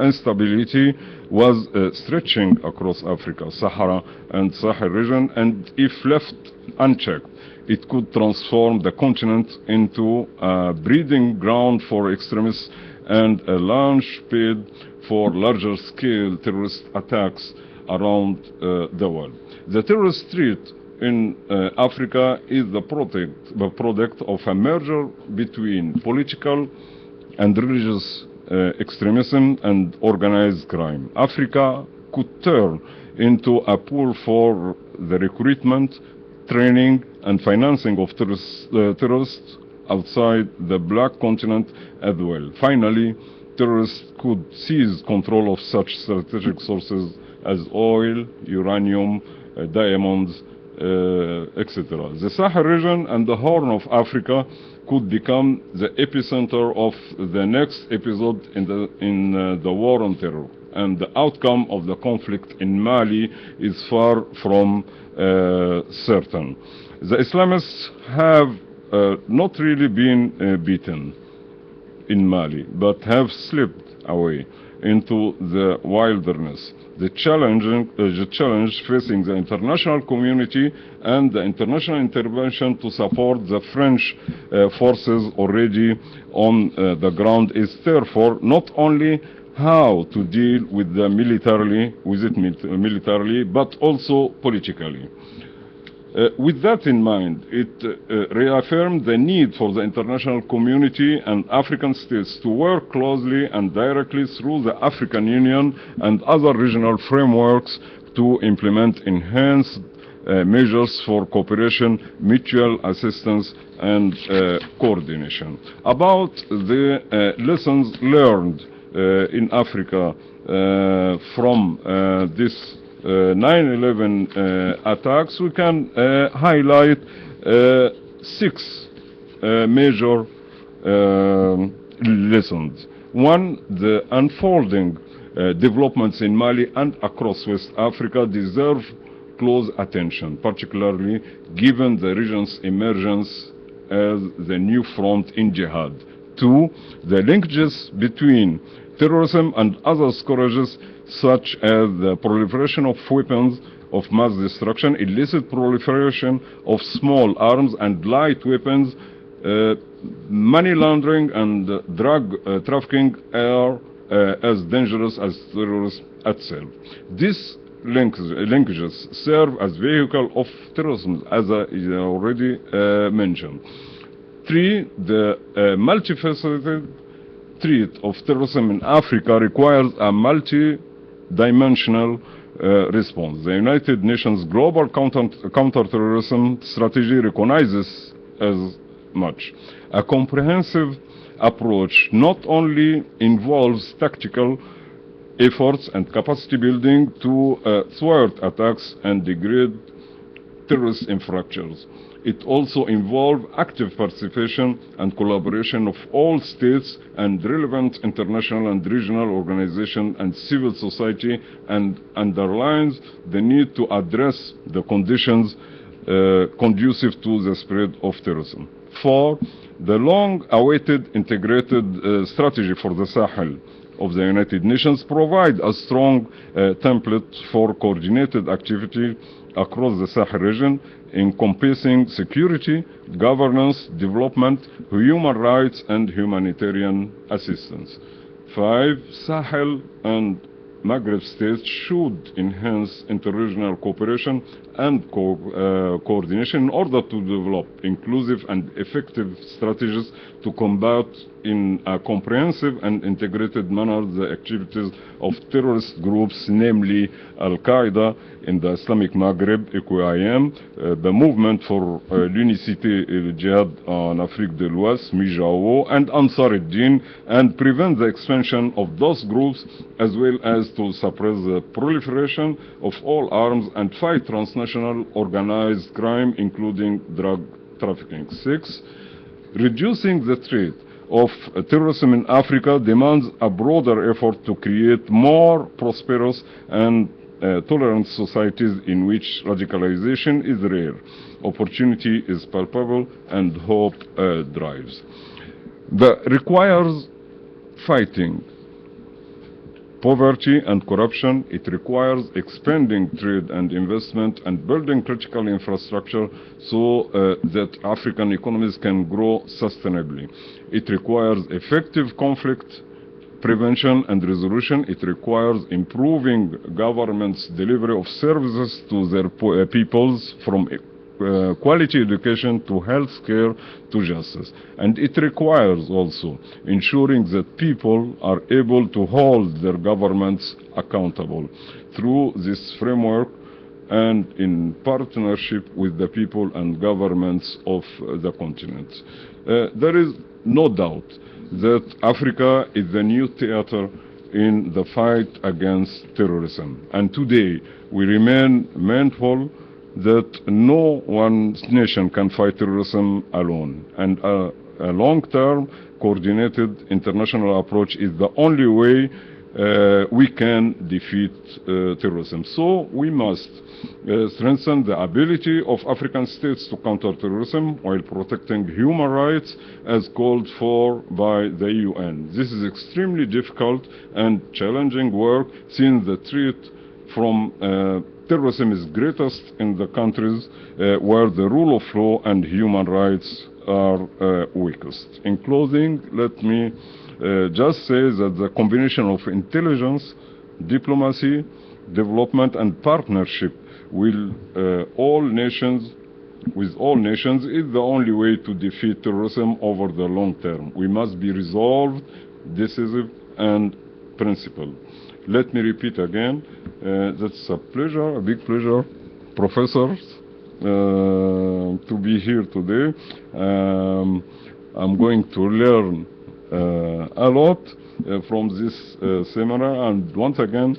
instability was stretching across Africa, Sahara and Sahel region, and if left unchecked, it could transform the continent into a breeding ground for extremists and a launch pad for larger-scale terrorist attacks around the world. The terrorist threat in Africa is the product of a merger between political and religious extremism and organized crime. Africa could turn into a pool for the recruitment, training, and financing of terrorists outside the Black continent as well. Finally, terrorists could seize control of such strategic sources as oil, uranium, diamonds, etc. The Sahel region and the Horn of Africa could become the epicenter of the next episode in the war on terror, and the outcome of the conflict in Mali is far from certain. The Islamists have not really been beaten in Mali, but have slipped away into the wilderness. The challenge facing the international community and the international intervention to support the French forces already on the ground is therefore not only how to deal with it militarily, but also politically. With that in mind, it reaffirmed the need for the international community and African states to work closely and directly through the African Union and other regional frameworks to implement enhanced measures for cooperation, mutual assistance, and coordination. About the lessons learned in Africa from this 9/11 attacks, we can highlight 6 major lessons. One, the unfolding developments in Mali and across West Africa deserve close attention, particularly given the region's emergence as the new front in jihad. 2, the linkages between terrorism and other scourges such as the proliferation of weapons of mass destruction, illicit proliferation of small arms and light weapons, money laundering and drug trafficking are as dangerous as terrorism itself. These linkages serve as vehicle of terrorism, as I already mentioned. 3, the multifaceted threat of terrorism in Africa requires a multi-dimensional response. The United Nations Global Counterterrorism Strategy recognizes as much. A comprehensive approach not only involves tactical efforts and capacity building to thwart attacks and degrade terrorist infrastructures. It also involves active participation and collaboration of all states and relevant international and regional organizations and civil society, and underlines the need to address the conditions conducive to the spread of terrorism. 4, the long-awaited integrated strategy for the Sahel of the United Nations provide a strong template for coordinated activity across the Sahel region, encompassing security, governance, development, human rights, and humanitarian assistance. 5, Sahel and Maghreb states should enhance interregional cooperation and coordination in order to develop inclusive and effective strategies to combat in a comprehensive and integrated manner the activities of terrorist groups, namely Al-Qaeda in the Islamic Maghreb, EQIM, the Movement for l'Unicité et le Jihad en Afrique de l'Ouest, MIJAO, and Ansar ad-Din, and prevent the expansion of those groups, as well as to suppress the proliferation of all arms and fight transnational organized crime, including drug trafficking. 6, reducing the threat of terrorism in Africa demands a broader effort to create more prosperous and tolerant societies in which radicalization is rare, opportunity is palpable, and hope drives. That requires fighting poverty and corruption. It requires expanding trade and investment and building critical infrastructure so that African economies can grow sustainably. It requires effective conflict prevention and resolution. It requires improving government's delivery of services to their peoples, from quality education to health care to justice. And it requires also ensuring that people are able to hold their governments accountable through this framework and in partnership with the people and governments of the continent. There is no doubt that Africa is the new theater in the fight against terrorism. And today we remain mindful that no one nation can fight terrorism alone. And a long-term coordinated international approach is the only way we can defeat terrorism. So we must strengthen the ability of African states to counter terrorism while protecting human rights as called for by the UN. This is extremely difficult and challenging work, since the threat from terrorism is greatest in the countries where the rule of law and human rights are weakest. In closing, let me just say that the combination of intelligence, diplomacy, development and partnership with all nations is the only way to defeat terrorism over the long term. We must be resolved, decisive and principled. Let me repeat again, that's a pleasure, a big pleasure, professors, to be here today. I'm going to learn a lot from this seminar, and once again,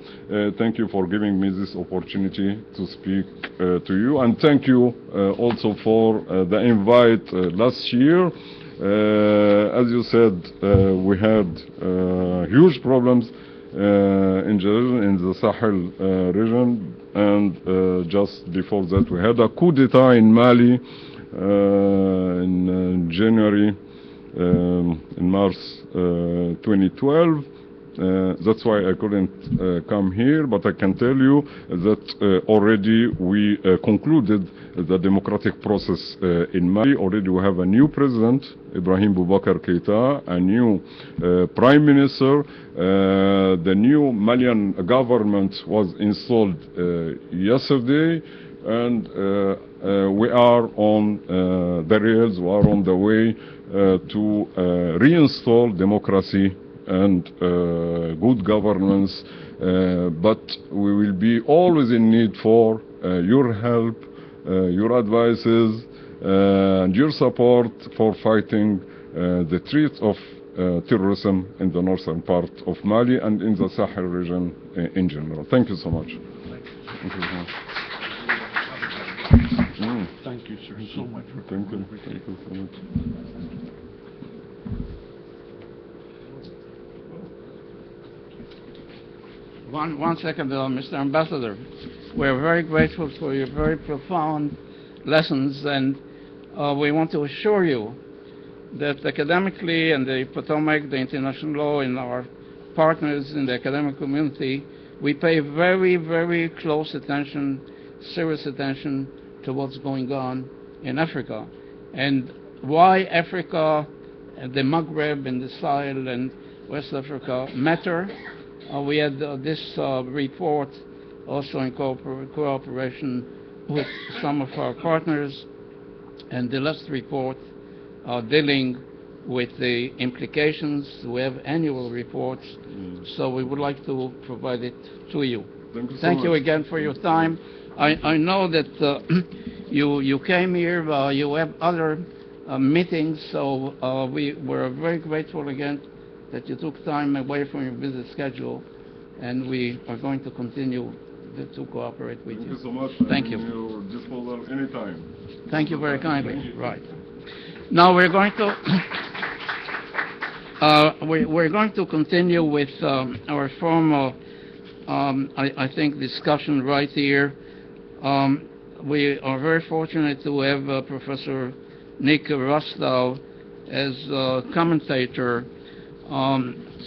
thank you for giving me this opportunity to speak to you, and thank you also for the invite last year. As you said, we had huge problems in the Sahel region, and just before that we had a coup d'etat in Mali in January, in March 2012. That's why I couldn't come here, but I can tell you that already we concluded the democratic process in Mali. Already we have a new president, Ibrahim Boubacar Keïta, a new prime minister. The new Malian government was installed yesterday, and we are on the rails, we are on the way to reinstall democracy and good governance, but we will be always in need for your help, your advices, and your support for fighting the threat of terrorism in the northern part of Mali and in the Sahel region in general. Thank you so much. Thank you so much. Thank you, sir, so much for Thank you. Thank you so much. One second, Mr. Ambassador. We're very grateful for your very profound lessons, and we want to assure you that academically and the Potomac, the international law, and our partners in the academic community, we pay very, very close attention, serious attention to what's going on in Africa. And why Africa, the Maghreb and the Sahel and West Africa matter. We had this report also in cooperation with some of our partners, and the last report dealing with the implications. We have annual reports, so we would like to provide it to you. Thank you again for your time. I know that you came here, you have other meetings, so we're very grateful again that you took time away from your busy schedule, and we are going to continue to cooperate with you. Thank you so much. Thank you. I'm at your disposal anytime. Thank you very kindly. Right. Now we're going to we're going to continue with our formal, I think, discussion right here. We are very fortunate to have Professor Nick Rostow as a commentator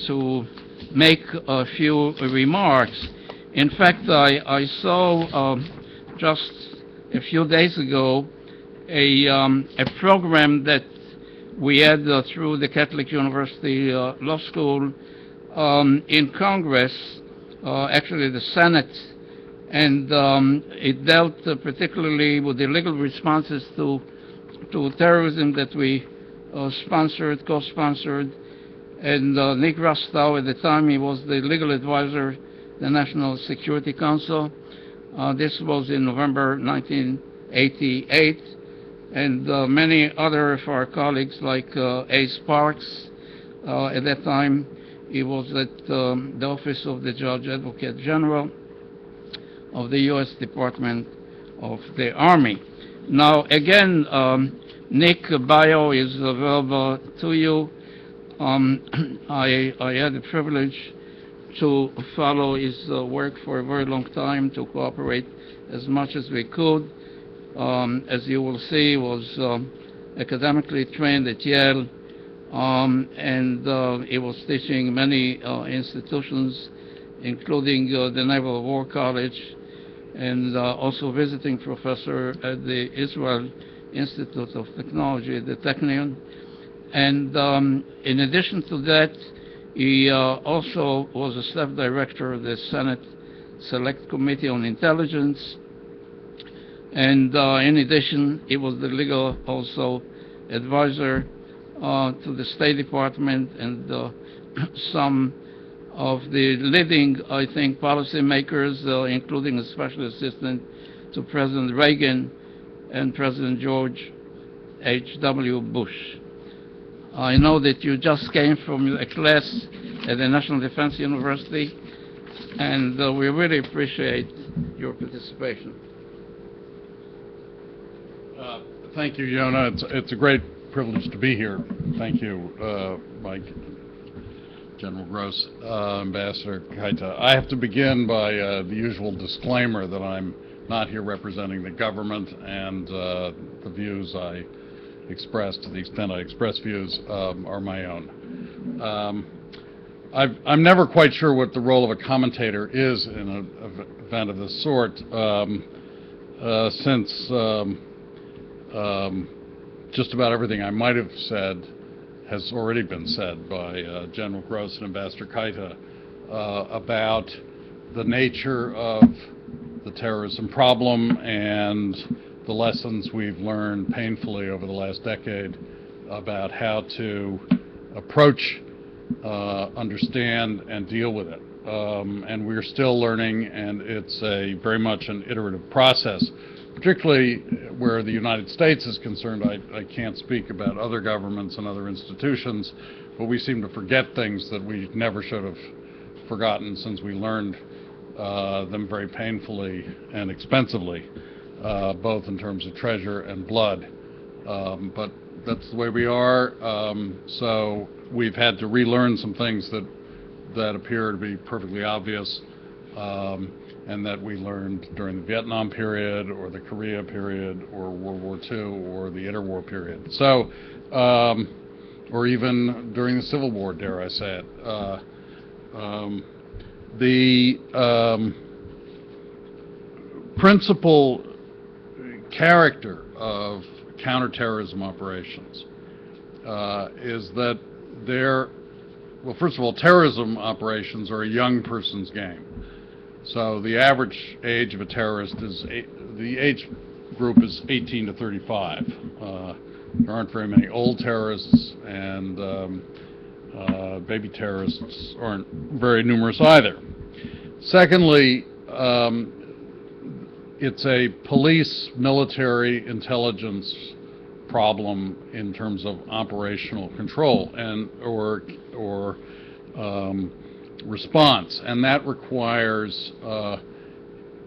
to make a few remarks. In fact, I saw just a few days ago a program that we had through the Catholic University Law School in Congress, actually the Senate, and it dealt particularly with the legal responses to terrorism that we sponsored, co-sponsored. And Nick Rostow, at the time, he was the legal advisor, the National Security Council. This was in November 1988. And many other of our colleagues, like Ace Parks, at that time, he was at the Office of the Judge Advocate General of the U.S. Department of the Army. Now, again, Nick bio is available to you. I had the privilege to follow his work for a very long time, to cooperate as much as we could. As you will see, he was academically trained at Yale, and he was teaching many institutions, including the Naval War College, and also visiting professor at the Israel Institute of Technology at the Technion. And in addition to that, he also was a staff director of the Senate Select Committee on Intelligence. And in addition, he was the legal also advisor to the State Department and some of the leading, I think, policymakers, including a special assistant to President Reagan and President George H.W. Bush. I know that you just came from a class at the National Defense University, and we really appreciate your participation. Thank you, Yonah. It's a great privilege to be here. Thank you, Mike, General Gross, Ambassador Kaita. I have to begin by the usual disclaimer that I'm not here representing the government, and the views I express, to the extent I express views, are my own. I'm never quite sure what the role of a commentator is in an event of this sort, since just about everything I might have said has already been said by General Gross and Ambassador Kaita about the nature of the terrorism problem and the lessons we've learned painfully over the last decade about how to approach, understand, and deal with it. And we're still learning, and it's very much an iterative process. Particularly where the United States is concerned, I can't speak about other governments and other institutions, but we seem to forget things that we never should have forgotten, since we learned them very painfully and expensively, both in terms of treasure and blood. But that's the way we are, so we've had to relearn some things that appear to be perfectly obvious, and that we learned during the Vietnam period, or the Korea period, or World War II, or the interwar period. So, or even during the Civil War, dare I say it. The principal character of counterterrorism operations is that well, first of all, terrorism operations are a young person's game. So the average age of a terrorist the age group is 18 to 35. There aren't very many old terrorists, and baby terrorists aren't very numerous either. Secondly, it's a police, military, intelligence problem in terms of operational control or response, and that requires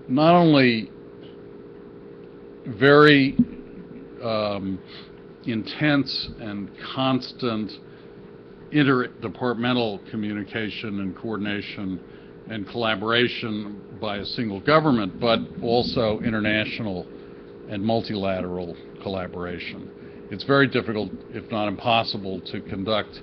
not only very intense and constant interdepartmental communication and coordination and collaboration by a single government, but also international and multilateral collaboration. It's very difficult, if not impossible, to conduct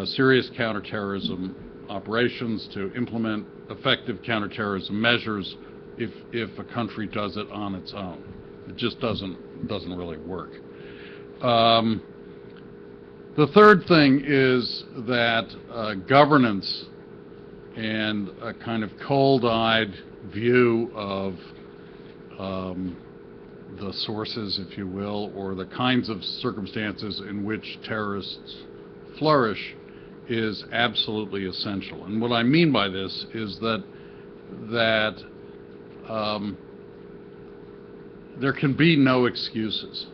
serious counterterrorism operations, to implement effective counterterrorism measures if a country does it on its own. It just doesn't really work. The third thing is that governance and a kind of cold-eyed view of the sources, if you will, or the kinds of circumstances in which terrorists flourish is absolutely essential. And what I mean by this is that there can be no excuses.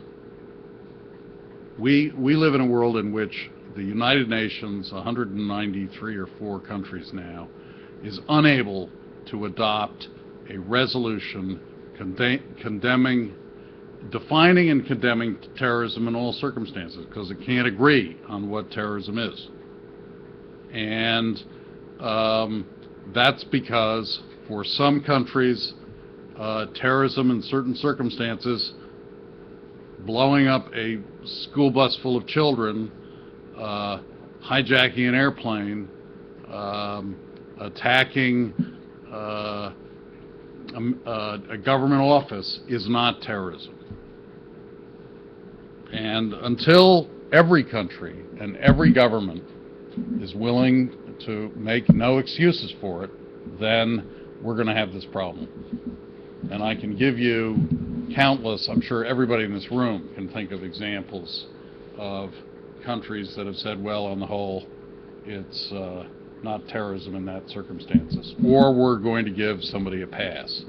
We live in a world in which the United Nations, 193 or 4 countries now, is unable to adopt a resolution defining and condemning terrorism in all circumstances, because it can't agree on what terrorism is. And that's because for some countries, terrorism in certain circumstances, blowing up a school bus full of children, hijacking an airplane, attacking a government office is not terrorism. And until every country and every government is willing to make no excuses for it, then we're going to have this problem. And I can give you countless, I'm sure everybody in this room can think of examples of countries that have said, well, on the whole, it's not terrorism in that circumstances, or we're going to give somebody a pass.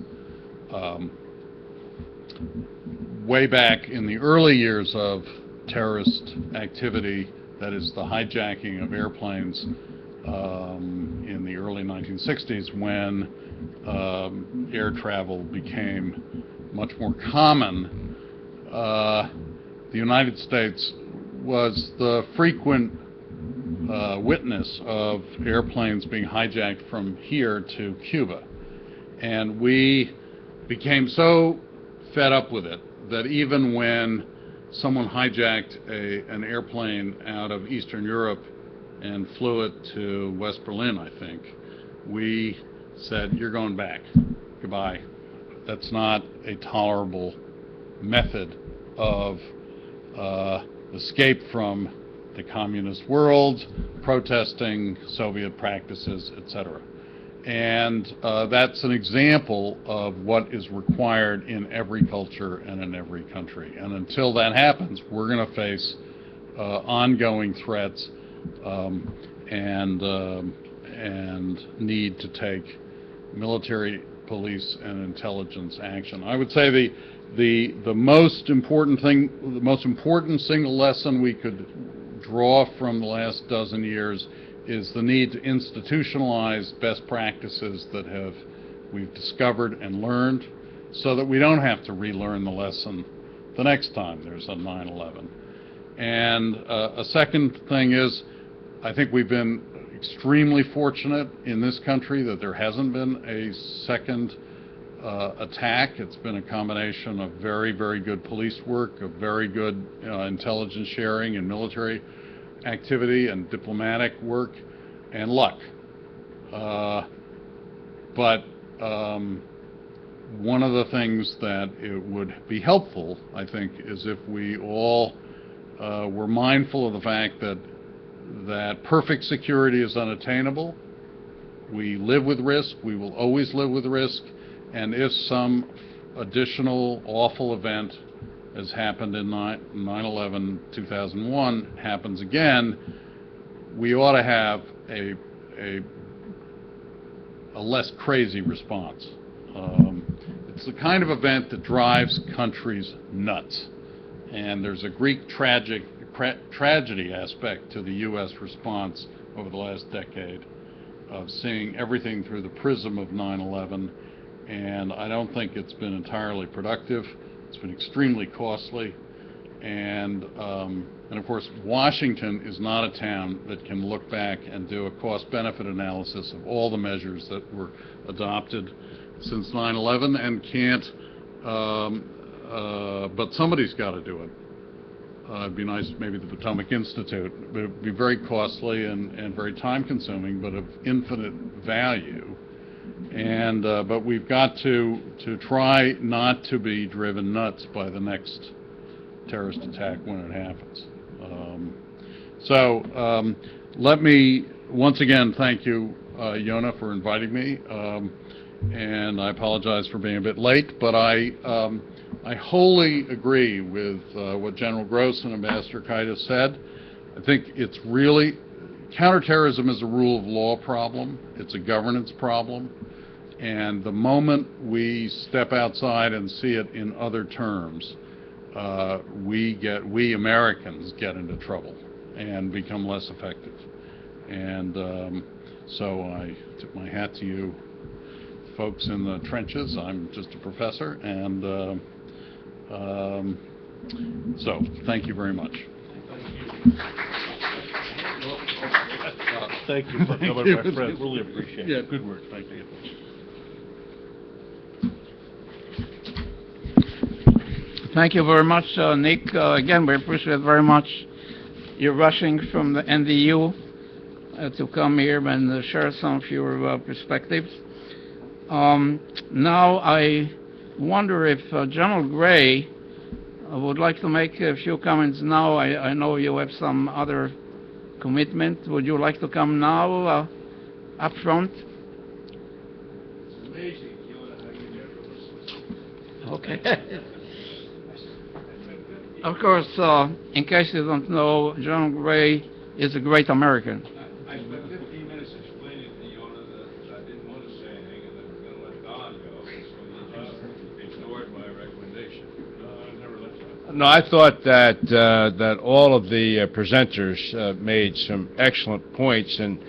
Way back in the early years of terrorist activity, that is the hijacking of airplanes in the early 1960s, when air travel became much more common, the United States was the frequent witness of airplanes being hijacked from here to Cuba. And we became so fed up with it that even when someone hijacked an airplane out of Eastern Europe and flew it to West Berlin, I think, we said, you're going back. Goodbye. That's not a tolerable method of escape from the communist world, protesting Soviet practices, etc. And that's an example of what is required in every culture and in every country. And until that happens, we're going to face ongoing threats and need to take military, police, and intelligence action. I would say the most important thing, the most important single lesson we could draw from the last dozen years is the need to institutionalize best practices that we've discovered and learned, so that we don't have to relearn the lesson the next time there's a 9/11. And a second thing is, I think we've been extremely fortunate in this country that there hasn't been a second attack. It's been a combination of very, very good police work, of very good intelligence sharing and military activity and diplomatic work, and luck. But one of the things that it would be helpful, I think, is if we all were mindful of the fact that perfect security is unattainable. We live with risk. We will always live with risk. And if some additional awful event as happened in 9/11/2001 happens again, we ought to have a less crazy response. It's the kind of event that drives countries nuts. And there's a Greek tragedy aspect to the U.S. response over the last decade of seeing everything through the prism of 9/11. And I don't think it's been entirely productive. It's been extremely costly. And of course, Washington is not a town that can look back and do a cost-benefit analysis of all the measures that were adopted since 9/11 and can't, but somebody's got to do it. It'd be nice, maybe the Potomac Institute, but it'd be very costly and very time-consuming, but of infinite value. And but we've got to try not to be driven nuts by the next terrorist attack when it happens. Let me once again thank you Yonah, for inviting me, and I apologize for being a bit late, but I wholly agree with what General Gross and Ambassador Kaida said. I think it's really, counterterrorism is a rule of law problem. It's a governance problem. And the moment we step outside and see it in other terms, we Americans get into trouble and become less effective. And so I tip my hat to you folks in the trenches. I'm just a professor, and so thank you very much. Thank you for coming, my friend. Really appreciate it. Good work. Thank you. Thank you very much, Nick. Again, we appreciate very much you rushing from the NDU to come here and share some of your perspectives. Now I wonder if General Gray would like to make a few comments now. I know you have some other commitment. Would you like to come now up front? It's amazing, how you never listen. Okay. Of course, in case you don't know, General Gray is a great American. I spent 15 minutes explaining to Yonah that I didn't want to say anything and that we're going to let Don go, so you just ignored my recommendation. I never let you. No, I thought that that all of the presenters made some excellent points, and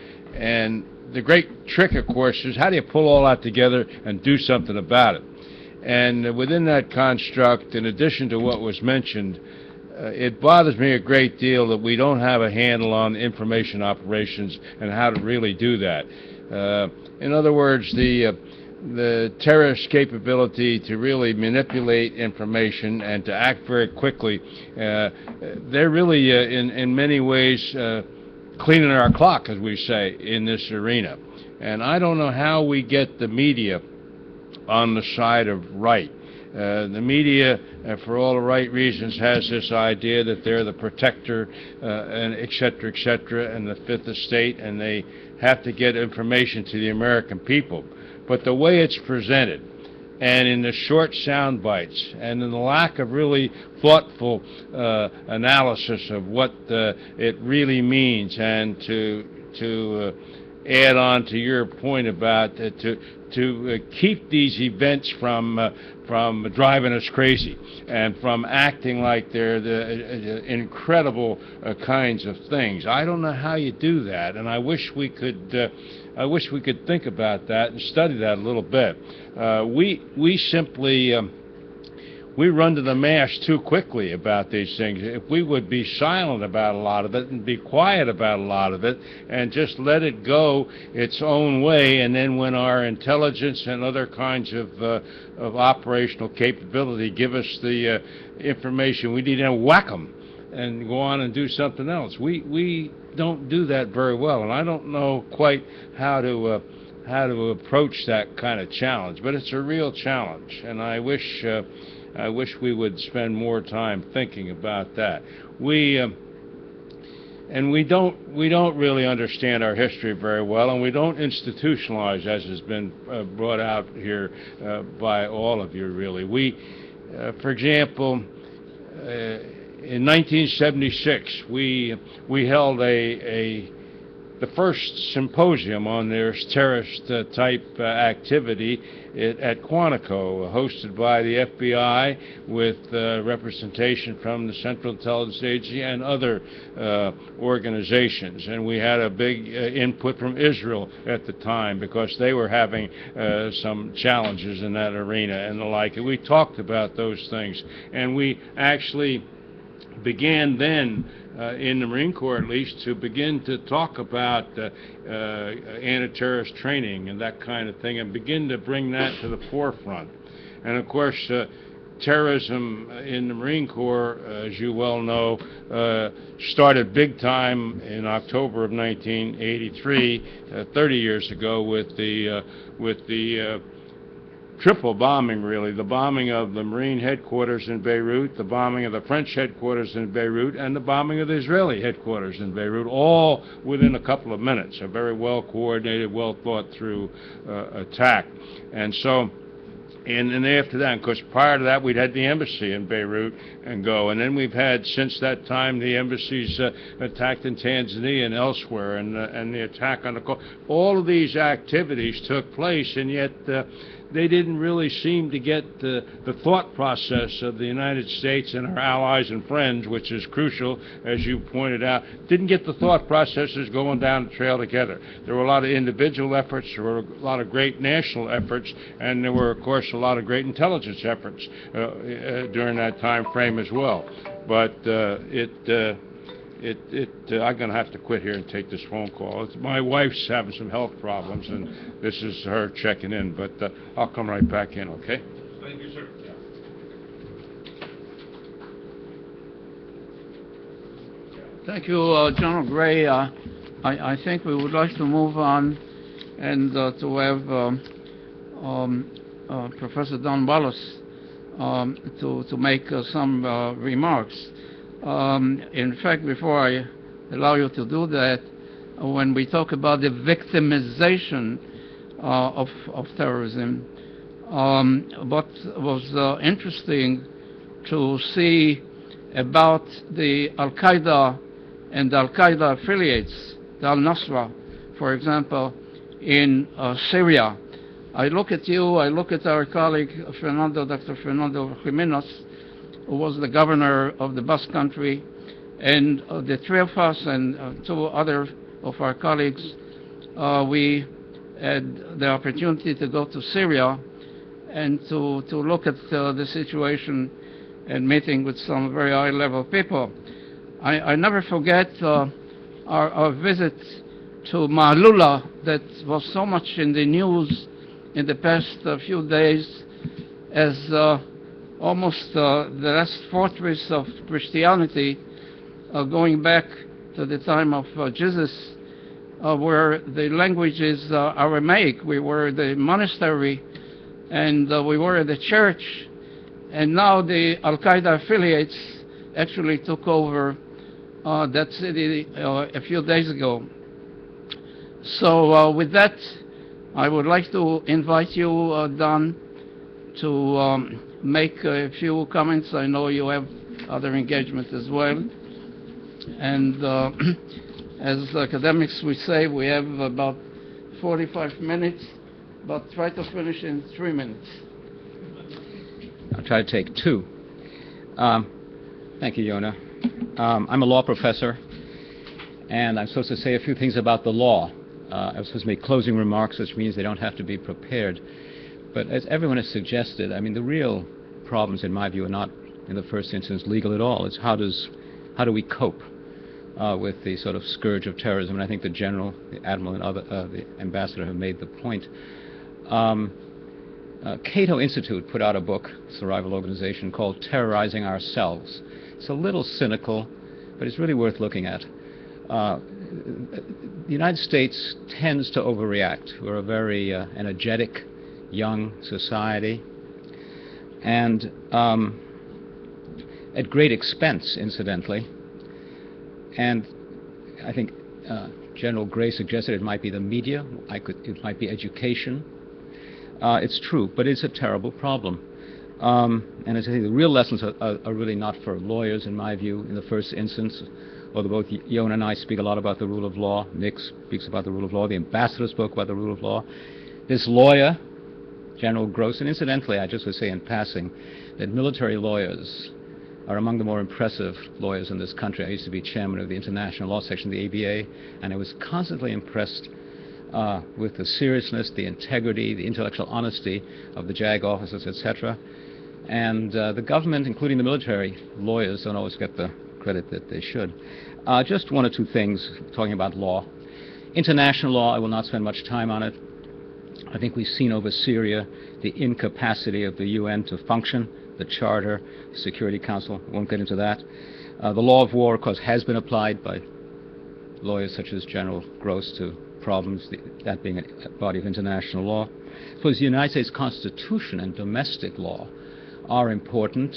the great trick, of course, is how do you pull all that together and do something about it? And within that construct, in addition to what was mentioned, it bothers me a great deal that we don't have a handle on information operations and how to really do that. In other words, the terrorist capability to really manipulate information and to act very quickly, they're really, in many ways, cleaning our clock, as we say, in this arena. And I don't know how we get the media on the side of right. The media, for all the right reasons, has this idea that they're the protector, and et cetera, and the fifth estate, and they have to get information to the American people. But the way it's presented, and in the short sound bites, and in the lack of really thoughtful analysis of what it really means, and to add on to your point about to keep these events from driving us crazy and from acting like they're the incredible kinds of things. I don't know how you do that, and I wish we could think about that and study that a little bit. We simply we run to the mass too quickly about these things. If we would be silent about a lot of it and be quiet about a lot of it and just let it go its own way, and then when our intelligence and other kinds of operational capability give us the information we need, to whack them and go on and do something else. We don't do that very well, and I don't know quite how to approach that kind of challenge, but it's a real challenge, and I wish we would spend more time thinking about that. We don't really understand our history very well, and we don't institutionalize, as has been brought out here by all of you, really. For example, in 1976, we held the first symposium on this terrorist type activity at Quantico, hosted by the FBI with representation from the Central Intelligence Agency and other organizations. And we had a big input from Israel at the time because they were having some challenges in that arena and the like. And we talked about those things, and we actually began then, in the Marine Corps at least, to begin to talk about anti-terrorist training and that kind of thing, and begin to bring that to the forefront. And of course, terrorism in the Marine Corps, as you well know, started big time in October of 1983, 30 years ago, with the triple bombing, really. The bombing of the Marine headquarters in Beirut, the bombing of the French headquarters in Beirut, and the bombing of the Israeli headquarters in Beirut, all within a couple of minutes. A very well-coordinated, well-thought-through attack. And so, and after that, of course, prior to that, we'd had the embassy in Beirut and then we've had, since that time, the embassies attacked in Tanzania and elsewhere, and the attack on the coast. All of these activities took place, and yet they didn't really seem to get the thought process of the United States and our allies and friends, which is crucial, as you pointed out, didn't get the thought processes going down the trail together. There were a lot of individual efforts, there were a lot of great national efforts, and there were, of course, a lot of great intelligence efforts during that time frame as well. But I'm going to have to quit here and take this phone call. My wife's having some health problems, and this is her checking in, but I'll come right back in, okay? Thank you, sir. Thank you, General Gray. I think we would like to move on and to have Professor Don Wallace to make some remarks. In fact, before I allow you to do that, when we talk about the victimization of terrorism, what was interesting to see about the Al-Qaeda and the Al-Qaeda affiliates, the Al-Nusra, for example, in Syria. I look at you, I look at our colleague, Dr. Fernando Jimenez, who was the governor of the Basque Country, and the three of us and two other of our colleagues, we had the opportunity to go to Syria and to look at the situation and meeting with some very high-level people. I never forget our visit to Maalula that was so much in the news in the past few days as almost the last fortress of Christianity, going back to the time of Jesus, where the language is Aramaic. We were the monastery, and we were the church, and now the Al-Qaeda affiliates actually took over that city a few days ago. So with that, I would like to invite you, Don, to make a few comments. I know you have other engagements as well. And as academics we say, we have about 45 minutes, but try to finish in 3 minutes. I'll try to take 2. Thank you, Yona. I'm a law professor, and I'm supposed to say a few things about the law. I'm supposed to make closing remarks, which means they don't have to be prepared. But as everyone has suggested, I mean, the real problems, in my view, are not, in the first instance, legal at all. It's how do we cope with the sort of scourge of terrorism? And I think the General, the Admiral, and the Ambassador have made the point. Cato Institute put out a book, it's a rival organization, called Terrorizing Ourselves. It's a little cynical, but it's really worth looking at. The United States tends to overreact. We're a very energetic, young society, and at great expense, incidentally. And I think General Gray suggested it might be the media, it might be education. It's true, but it's a terrible problem. And as I think the real lessons are really not for lawyers, in my view, in the first instance. Although both Yona and I speak a lot about the rule of law, Nick speaks about the rule of law, the ambassador spoke about the rule of law. This lawyer, General Gross, and incidentally, I just would say in passing, that military lawyers are among the more impressive lawyers in this country. I used to be chairman of the International Law Section of the ABA, and I was constantly impressed with the seriousness, the integrity, the intellectual honesty of the JAG officers, etc. And the government, including the military lawyers, don't always get the credit that they should. Just 1 or 2 things talking about law. International law, I will not spend much time on it. I think we've seen over Syria the incapacity of the UN to function, the Charter, the Security Council, won't get into that. The law of war, of course, has been applied by lawyers such as General Gross to problems, that being a body of international law. I suppose the United States Constitution and domestic law are important,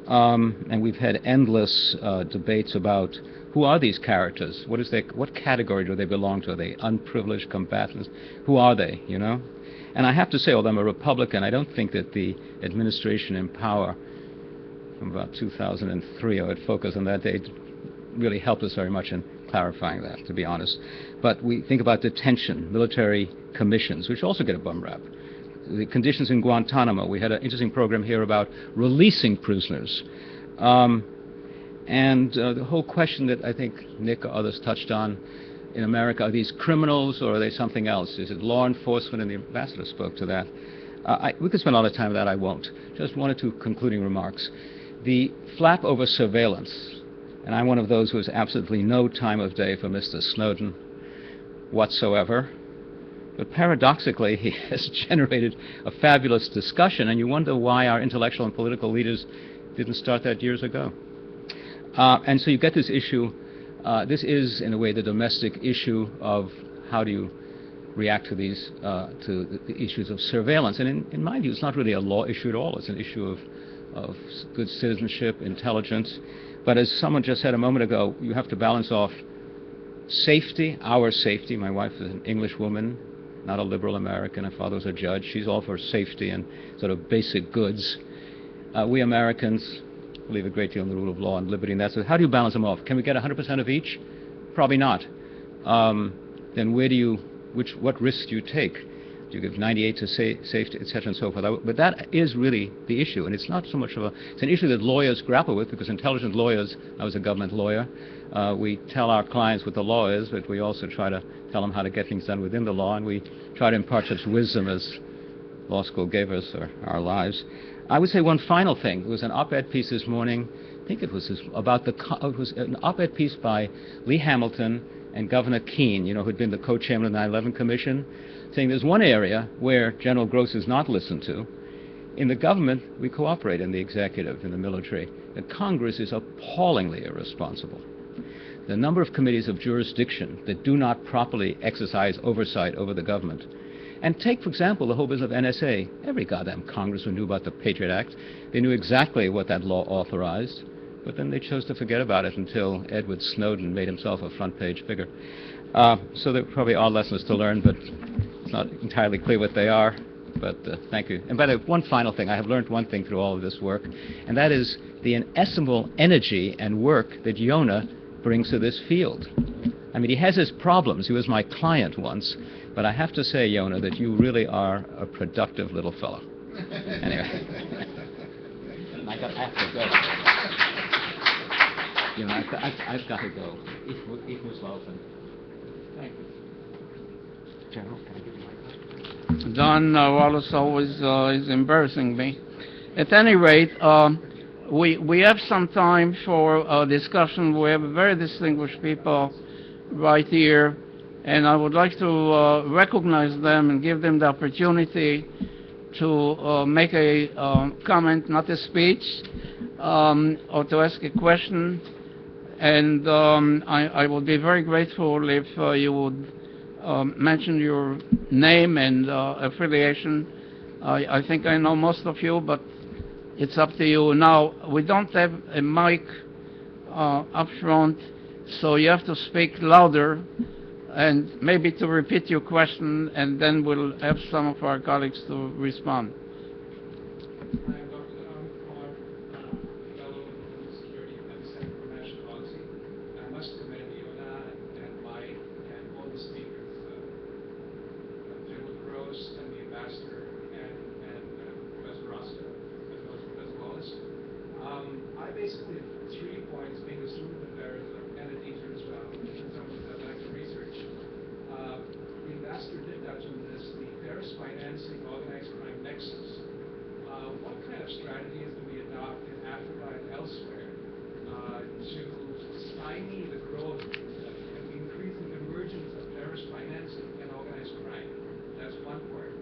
and we've had endless debates about who are these characters? What category do they belong to? Are they unprivileged combatants? Who are they, you know? And I have to say, although I'm a Republican, I don't think that the administration in power from about 2003, I would focus on that date, really helped us very much in clarifying that, to be honest. But we think about detention, military commissions, which also get a bum rap. The conditions in Guantanamo. We had an interesting program here about releasing prisoners. And the whole question that I think Nick or others touched on in America, are these criminals or are they something else? Is it law enforcement? And the ambassador spoke to that. We could spend a lot of time on that. I won't. Just one or two concluding remarks. The flap over surveillance, and I'm one of those who has absolutely no time of day for Mr. Snowden whatsoever. But paradoxically, he has generated a fabulous discussion, and you wonder why our intellectual and political leaders didn't start that years ago. And so you get this issue. This is, in a way, the domestic issue of how do you react to these to the issues of surveillance. And in my view, it's not really a law issue at all. It's an issue of good citizenship, intelligence. But as someone just said a moment ago, you have to balance off safety, our safety. My wife is an English woman, not a liberal American. Her father was a judge. She's all for safety and sort of basic goods. We Americans believe a great deal in the rule of law and liberty, and that's it. How do you balance them off? Can we get 100% of each? Probably not. Then what risks do you take? Do you give 98 to safety, etc., and so forth? But that is really the issue, and it's not so much of it's an issue that lawyers grapple with, because intelligent lawyers, I was a government lawyer, we tell our clients what the law is, but we also try to tell them how to get things done within the law, and we try to impart such wisdom as law school gave us or our lives. I would say one final thing. There was an op-ed piece this morning, I think it was it was an op-ed piece by Lee Hamilton and Governor Keene, you know, who'd been the co-chairman of the 9/11 Commission, saying there's one area where General Gross is not listened to. In the government, we cooperate, in the executive, in the military. The Congress is appallingly irresponsible. The number of committees of jurisdiction that do not properly exercise oversight over the government. And take, for example, the whole business of NSA. Every goddamn congressman knew about the Patriot Act. They knew exactly what that law authorized, but then they chose to forget about it until Edward Snowden made himself a front-page figure. So there probably are lessons to learn, but it's not entirely clear what they are. But thank you. And by the way, one final thing. I have learned one thing through all of this work, and that is the inestimable energy and work that Yonah brings to this field. I mean, he has his problems. He was my client once. But I have to say, Yonah, that you really are a productive little fellow. Anyway. I have to go. You know, I've got to go. Ich muss laufen. Thank you. General, can I give you my card? Don Wallace always is embarrassing me. At any rate, we have some time for a discussion. We have very distinguished people right here, and I would like to recognize them and give them the opportunity to make a comment, not a speech, or to ask a question. And I would be very grateful if you would mention your name and affiliation. I think I know most of you, but it's up to you. Now, we don't have a mic up front, so you have to speak louder and maybe to repeat your question, and then we'll have some of our colleagues to respond. I'm Dr. Kumar, fellow in security at the Center for National Policy. I must commend Yonah and all the speakers, General Gross and the ambassador and Professor Rasta as well as. I basically have 3 points, being a student affairs and a teacher as well, in terms of active research. The ambassador did touch on this, the terrorist financing, organized crime nexus. What kind of strategies do we adopt in Africa and elsewhere to stymie the growth and the increasing emergence of terrorist financing and organized crime? That's one part.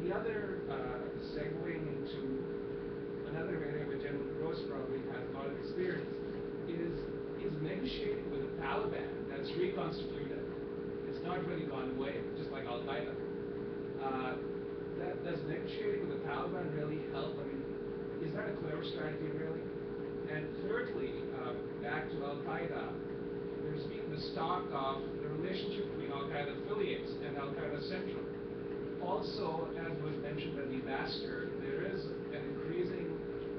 The other, segueing into another area where General Gross probably has a lot of experience, is negotiating with the Taliban that's reconstituted. It's not really gone away, just like Al-Qaeda. Does negotiating with the Taliban really help? I mean, is that a clever strategy, really? And thirdly, back to Al-Qaeda, there's been this talk of the relationship between Al-Qaeda affiliates and Al-Qaeda Central. Also, as was mentioned by the ambassador, there is an increasing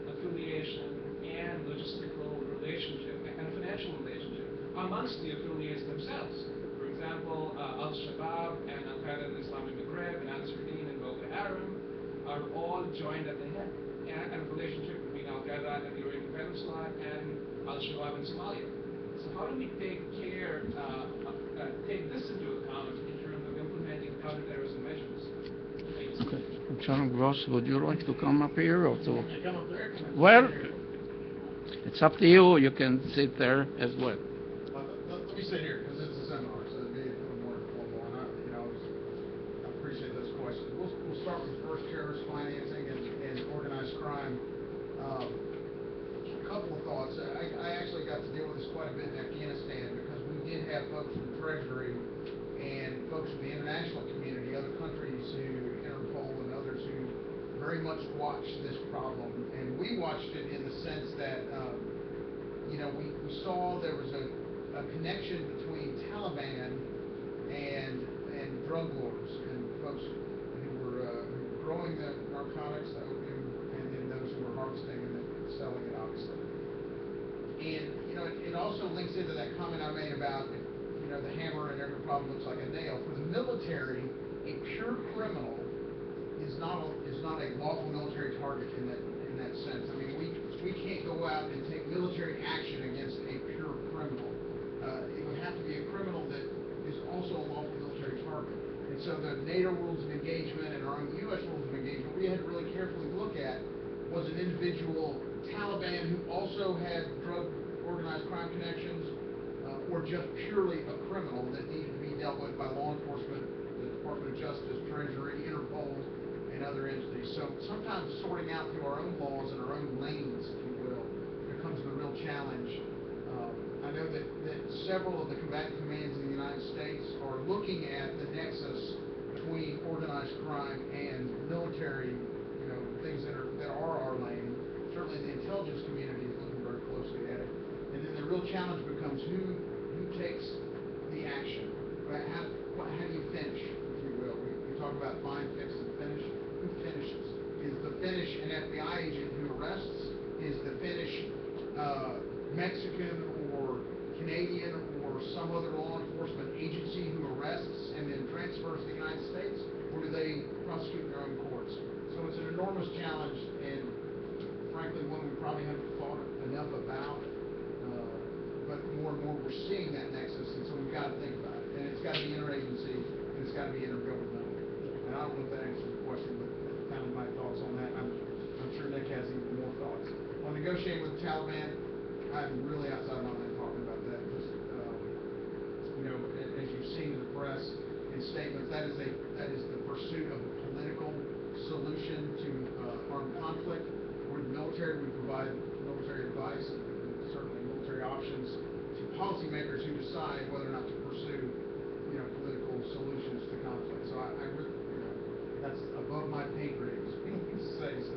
affiliation and logistical relationship and financial relationship amongst the affiliates themselves. For example, Al-Shabaab and Al-Qaeda in the Islamic Maghreb and Ansar-Din and Boko Haram are all joined at the hip, and a relationship between Al-Qaeda and the Arabian Peninsula and Al-Shabaab in Somalia. So how do we take this into account in terms of implementing counterterrorism measures? Okay. General Gross, would you like to come up here or to? Come up there. Well, it's up to you. You can sit there as well. Let me sit here, because it's a seminar, so it'd be a little more informal, and I appreciate those questions. We'll start with first terrorist financing and organized crime. A couple of thoughts. I actually got to deal with this quite a bit in Afghanistan, because we did have folks from Treasury and folks from the international community, other countries who, Interpol and others, who very much watched this problem. And we watched it in the sense that, we saw there was a connection between Taliban and drug lords and folks who were growing the narcotics, the opium, and then those who were harvesting and then selling it, obviously. And it also links into that comment I made about the hammer and every problem looks like a nail. For the military, a pure criminal is not a lawful military target in that sense. I mean, we can't go out and take military action against a pure criminal. It would have to be a criminal that is also a lawful military target. And so the NATO rules of engagement and our own U.S. rules of engagement, we had to really carefully look at, was an individual Taliban who also had drug organized crime connections, or just purely a criminal that needed to be dealt with by law enforcement, the Department of Justice, Treasury, Interpol, and other entities. So sometimes sorting out through our own laws and our own lanes, if you will, becomes the real challenge. I know that several of the combatant commands in the United States are looking at the nexus between organized crime and military, things that are our lane. Certainly the intelligence community is looking very closely at it. And then the real challenge becomes who takes the action, right? How do you finish, if you will? We talk about find, fix, and finish. Who finishes? Is the finish an FBI agent who arrests? Is the finish Mexican or Canadian or some other law enforcement agency who arrests and then transfers to the United States? Or do they prosecute in their own courts? So it's an enormous challenge, and frankly, one we probably haven't thought enough about. But more and more we're seeing that nexus, and so we've got to think about it. And it's got to be interagency, and it's got to be intergovernmental. And I don't know if that answers the question, but that's kind of my thoughts on that. I'm sure Nick has even more thoughts. On negotiating with the Taliban, I'm really outside my line talking about that. Just, as you've seen in the press and statements, that is the pursuit of a political solution to armed conflict. We're the military, we provide military advice and certainly military options to policymakers who decide whether or not to pursue, political solutions to conflict. So I really, that's above my pay grade, as people say. So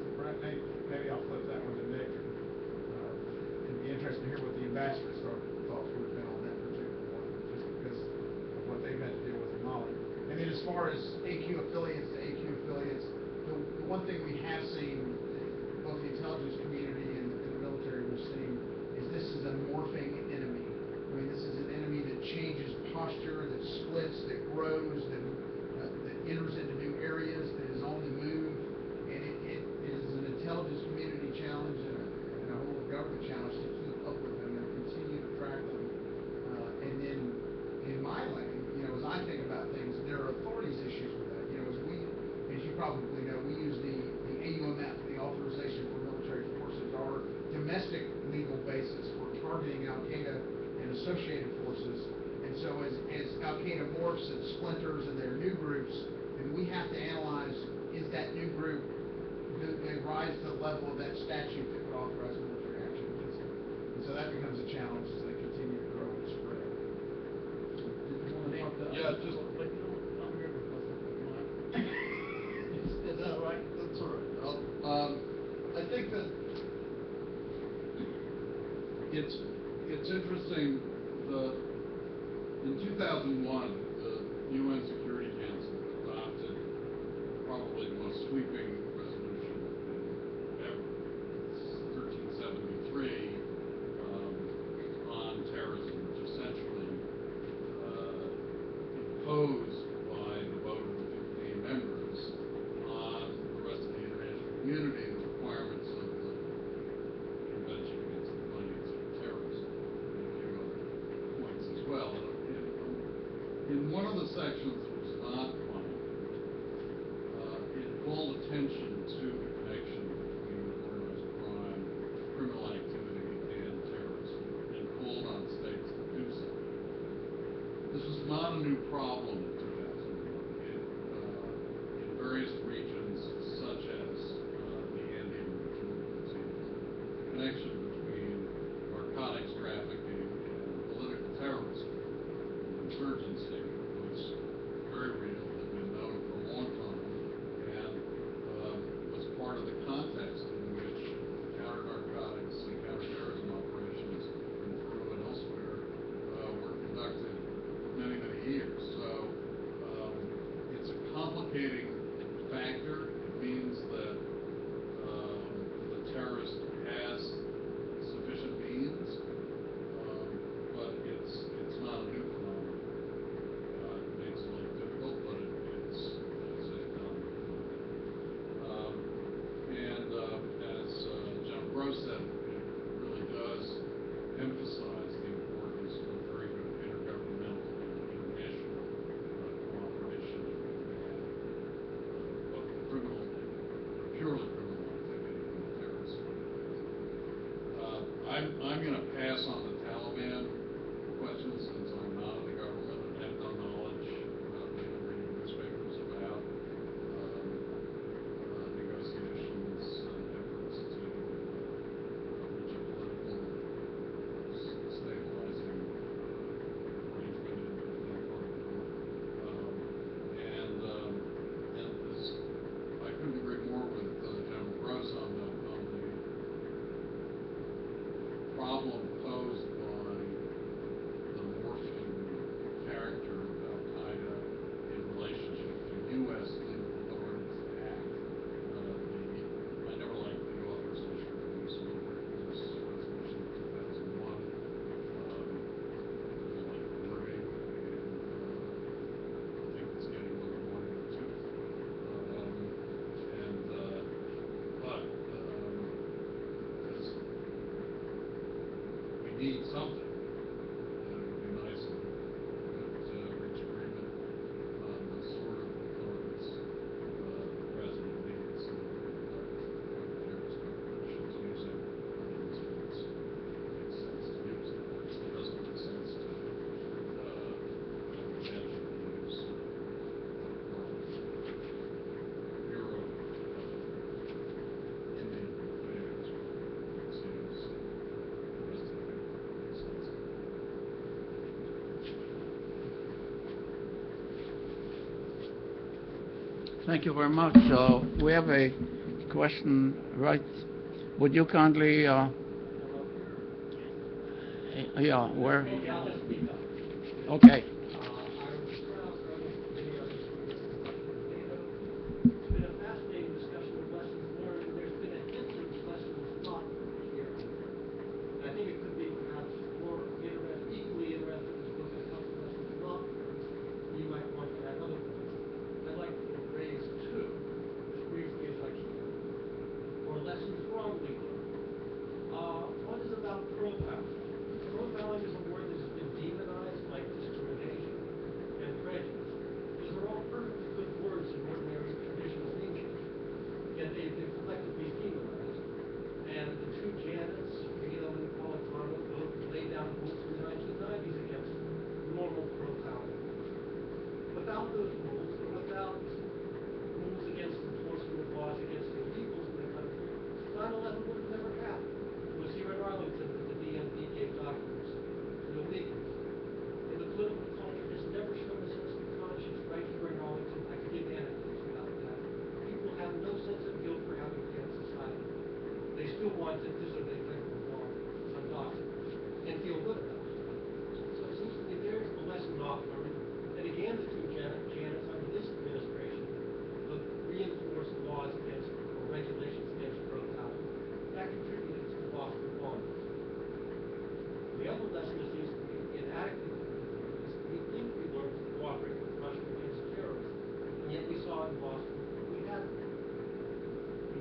maybe I'll flip that one to Nick. It'd be interesting to hear what the ambassador's thoughts would have been on that particular one, just because of what they've had to deal with in Mali. And then as far as AQ affiliates to AQ affiliates, the one thing we have seen, both the intelligence community and the military will see, is this is a morphing enemy. I mean, this is an enemy that changes posture, that splits, that grows, that enters into new areas, that is on the move, and it is an intelligence community challenge and a whole government challenge to keep up with them and continue to track them. And then in my lane, as I think about things, there are authorities issues with that. As you probably know, we use the AUMF, the Authorization for Military Forces, our domestic legal basis for targeting Al-Qaeda and associated forces. And so as Al-Qaeda morphs and splinters and their new groups, then we have to analyze, is that new group, do they rise to the level of that statute that would authorize military action against them? And so that becomes a challenge as they continue to grow and spread. Yeah, just It's interesting. In 2001, the UN Security Council adopted probably the most sweeping resolution ever. It's 1373 on terrorism, which essentially imposed by the vote of the 15 members on the rest of the international community the requirements of the Convention Against the Financing of Terrorism and a few other points as well. In one of the sections that was not funded, it called attention to the connection between organized crime, criminal activity, and terrorism, and called on states to do something. This was not a new problem in 2001. In various regions, such as the Andean region, for example, the connection between narcotics trafficking and political terrorism, insurgency, was very real, had been known for a long time, and was part of the context in which counter-narcotics and counter-terrorism operations in Peru and elsewhere were conducted for many, many years. So it's a complicating factor. It means that the terrorist has sufficient means, but it's not a new phenomenon. It makes life difficult, but it's a common phenomenon. As General Gross said, it really does emphasize the importance of very good intergovernmental and international cooperation in both criminal and purely criminal activity and terrorist activity. I'm going to pass on the Taliban question since I'm not in the government and have no knowledge about reading newspapers about negotiations and efforts to reach a political stabilizing arrangement in that part of the world. And this, I couldn't agree more with General Gross on the problem posed by the morphing character of Al-Qaeda in relationship to U.S. legal authorities to act. I never liked the authorization for the use of military force resolution of 2001. I don't like the wording, and I think it's getting a little long in the tooth. We need something, and it would be nice if we could reach agreement on the sort of authorities the president needs in order to conduct counter-terrorist operations using instruments that makes sense to use. It doesn't make sense to magically use Bureau of Indian Affairs, it seems the rest of it makes sense. Thank you very much. We have a question, right? Would you kindly, yeah, where? Okay. It's been a fascinating discussion of lessons learned, and there's been a hint of lessons taught here. And I think it could be perhaps equally interesting as look at how the lessons not learned. You might want to add other points. I'd like to raise two, as briefly as I can, or lessons wrongly learned. One is about profiling. Profiling is a word that has been demonized like discrimination and prejudice. These are all perfectly good words in ordinary traditional English, yet they've been collectively demonized. And the two Janets, Reno and Napolitano, both laid down rules in the 1990s against normal profiling. Without those rules, and without rules against enforcement of laws against illegals in the country, 9/11 would have never happened. It was here in Arlington that the DMV gave documents to illegals. And the political culture has never shown a sense of conscience right here in Arlington. I could give anecdotes about that. People have no sense of guilt for having failed society. They still want to do something they think was wrong, undocumented.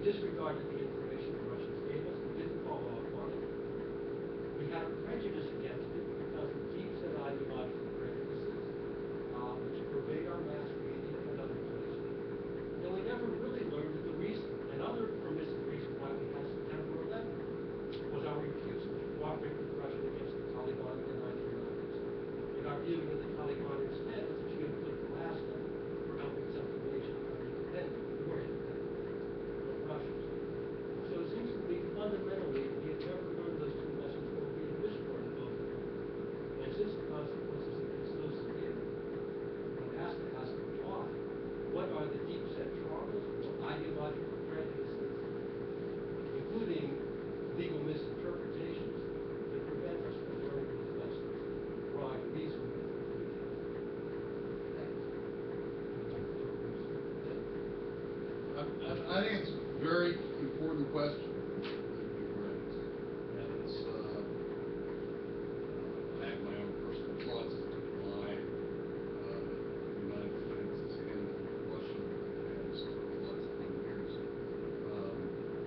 disregarded the information the Russians gave us. We didn't follow up on it. We had a prejudice against it because of deep-set ideological prejudices, which pervade our mass media and other places. And we never really learned the reason. Another permissive reason why we had September 11 was our refusal to cooperate with Russia against the Taliban in the 1990s. In our viewing of the Taliban instead as a geopolitical asset for helping Central Asia become independent, more independent from Russia. So it seems to me fundamentally we have never learned those two lessons, or we have mislearned both of them. And since the consequences have been so severe, one has to ask why. What are the deep-set traumas or ideological prejudices, including legal misinterpretations, that prevent us from learning these lessons, drawing reasonable conclusions? I think it's a very important question that you've raised. And it's, I have my own personal thoughts as to why the United States has handled Russia as the last 10 years,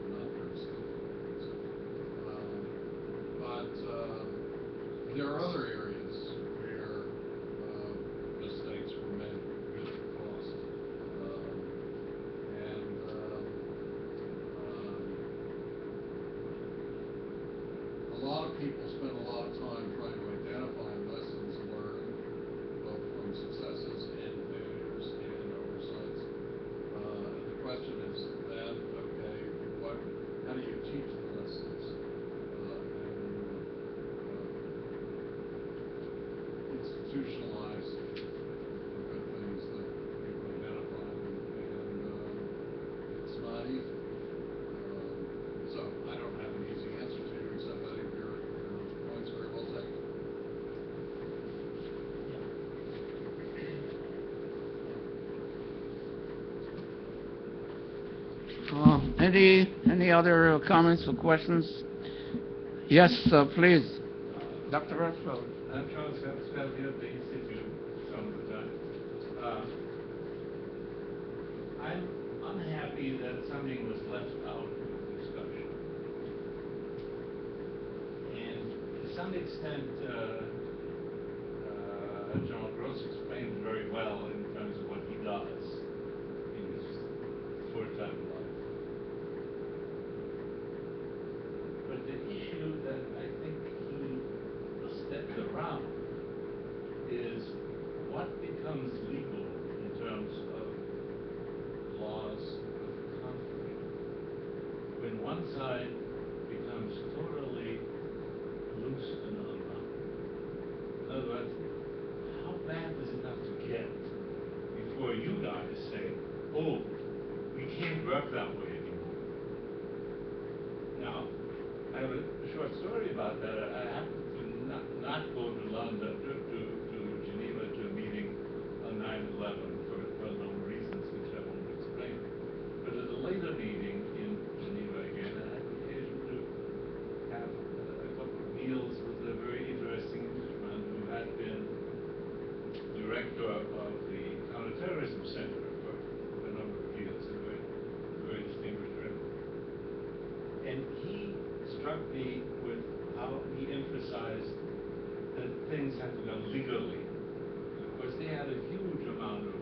not very skillfully. But there are other areas where mistakes were made at cost. A lot of people spend a lot of time trying to identify lessons learned, both from successes and failures and oversights. The question is then, okay, how do you teach the lessons and institutionalize the good things that you've identified? And it's not easy. So I don't have an easy answer to you, except I think your point's very well taken. Any other comments or questions? Yes, please. Dr. Rushfield. I'm Charles Sept here at the Institute some of the time. I'm unhappy that something was left out of the discussion. And to some extent, General Gross explained very well in terms of what he does in his short-time life. But the issue that I think he stepped around is what becomes legal in terms of laws of conflict when one side becomes totally loose and unbound. In other words, how bad does it have to get before you guys say, oh, we can't work that way anymore? Now, I have a short story about that. I happened to not go to London, to Geneva, to a meeting on 9/11 for well-known reasons, which I won't explain. But at a later meeting in Geneva again, I had the occasion to have a couple of meals with a very interesting Englishman who had been director of the Counterterrorism Center for a number of years, a very distinguished record. And he struck me with how he emphasized that things had to be done legally. Of course, they had a huge amount of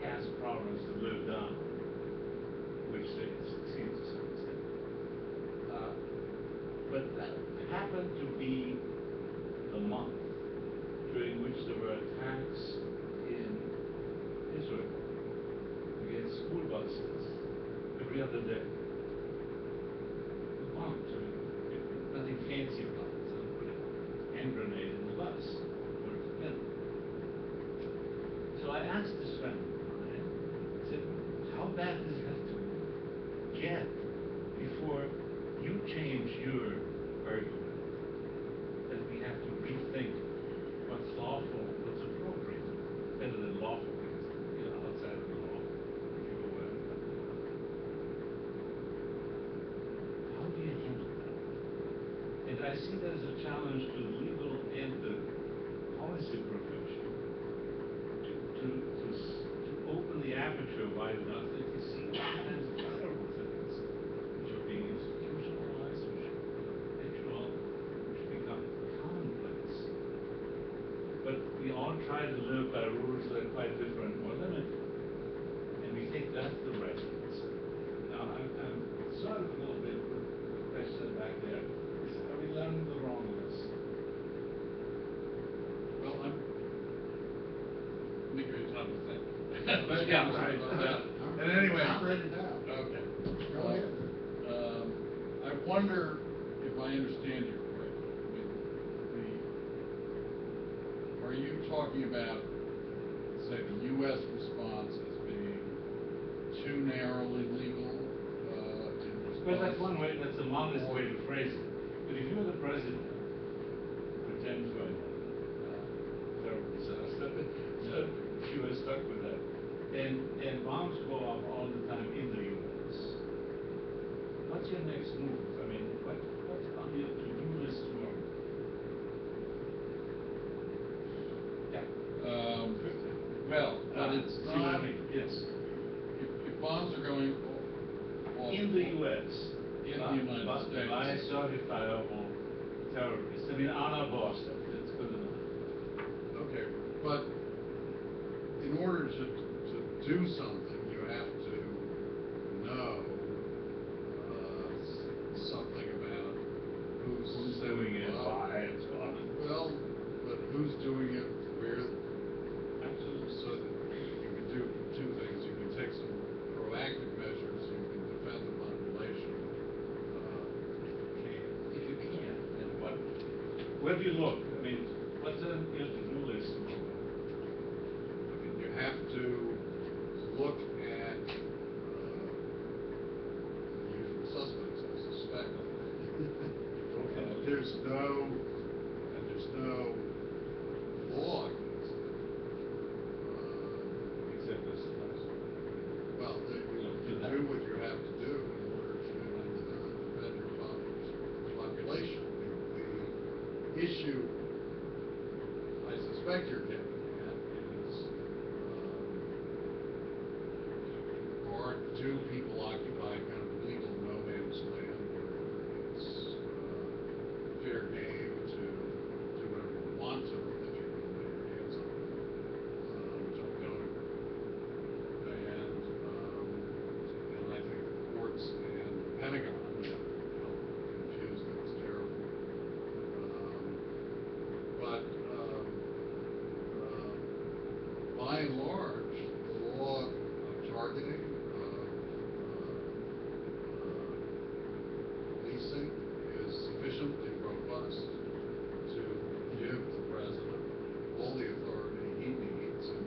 past problems to live down, which they succeeded to some extent. But that happened to be the month during which there were attacks in Israel against school buses every other day. Bombs, nothing fancy about it. Someone put a hand grenade in the bus or the bin. So I asked this friend of mine, I said, how bad does it have to get before you change your argument that we have to rethink what's lawful, what's appropriate, better than lawful, because, outside of the law, if you go away. How do you handle that? And I see that as a challenge to the legal and the policy profession to open the aperture wide enough that you see all kinds of terrible things try to live by rules that are quite different, more limited. And we think that's the right answer. Now, I'm sort of a little bit with the question back there. Are we learning the wrong lesson? Well, let me give you time to think. But yeah, right. And anyway. I'm ready now. Okay. Go ahead. I wonder if I understand you correctly. Are you talking about, say, the U.S. response as being too narrowly legal in response? Well, that's one way, that's a modest way to phrase it. But if you're the president, pretend you're a terrible disaster, so you are stuck with that. And bombs go off all the time in the U.S. What's your next move? I mean, what's on your to-do list tomorrow? Well, but it's see what not. I mean? Yes. If bombs are going off In the U.S. in the United States. By certifiable terrorists. I mean, on our doorstep. That's good enough. Okay, but in order to do something, you have to know something about who's doing it, why, and so on. Well, but who's doing it, where? Absolutely. So that you can do two things. You can take some proactive measures. You can defend the population. If you can, and what? Where do you look? I mean, what's on your to-do list tomorrow? You have to look at the usual suspects, I suspect. There's no law against it. Except this last one. Well, you do what you have to do in order to defend your population. The issue I suspect you're getting at is, do people occupy kind of legal no man's land where it's fair game to do whatever you want to if you can lay your hands on them, which I don't agree. And I think the courts and the Pentagon have helped confuse things terribly. But by and large, the law of targeting, policing is sufficiently robust to give the president all the authority he needs and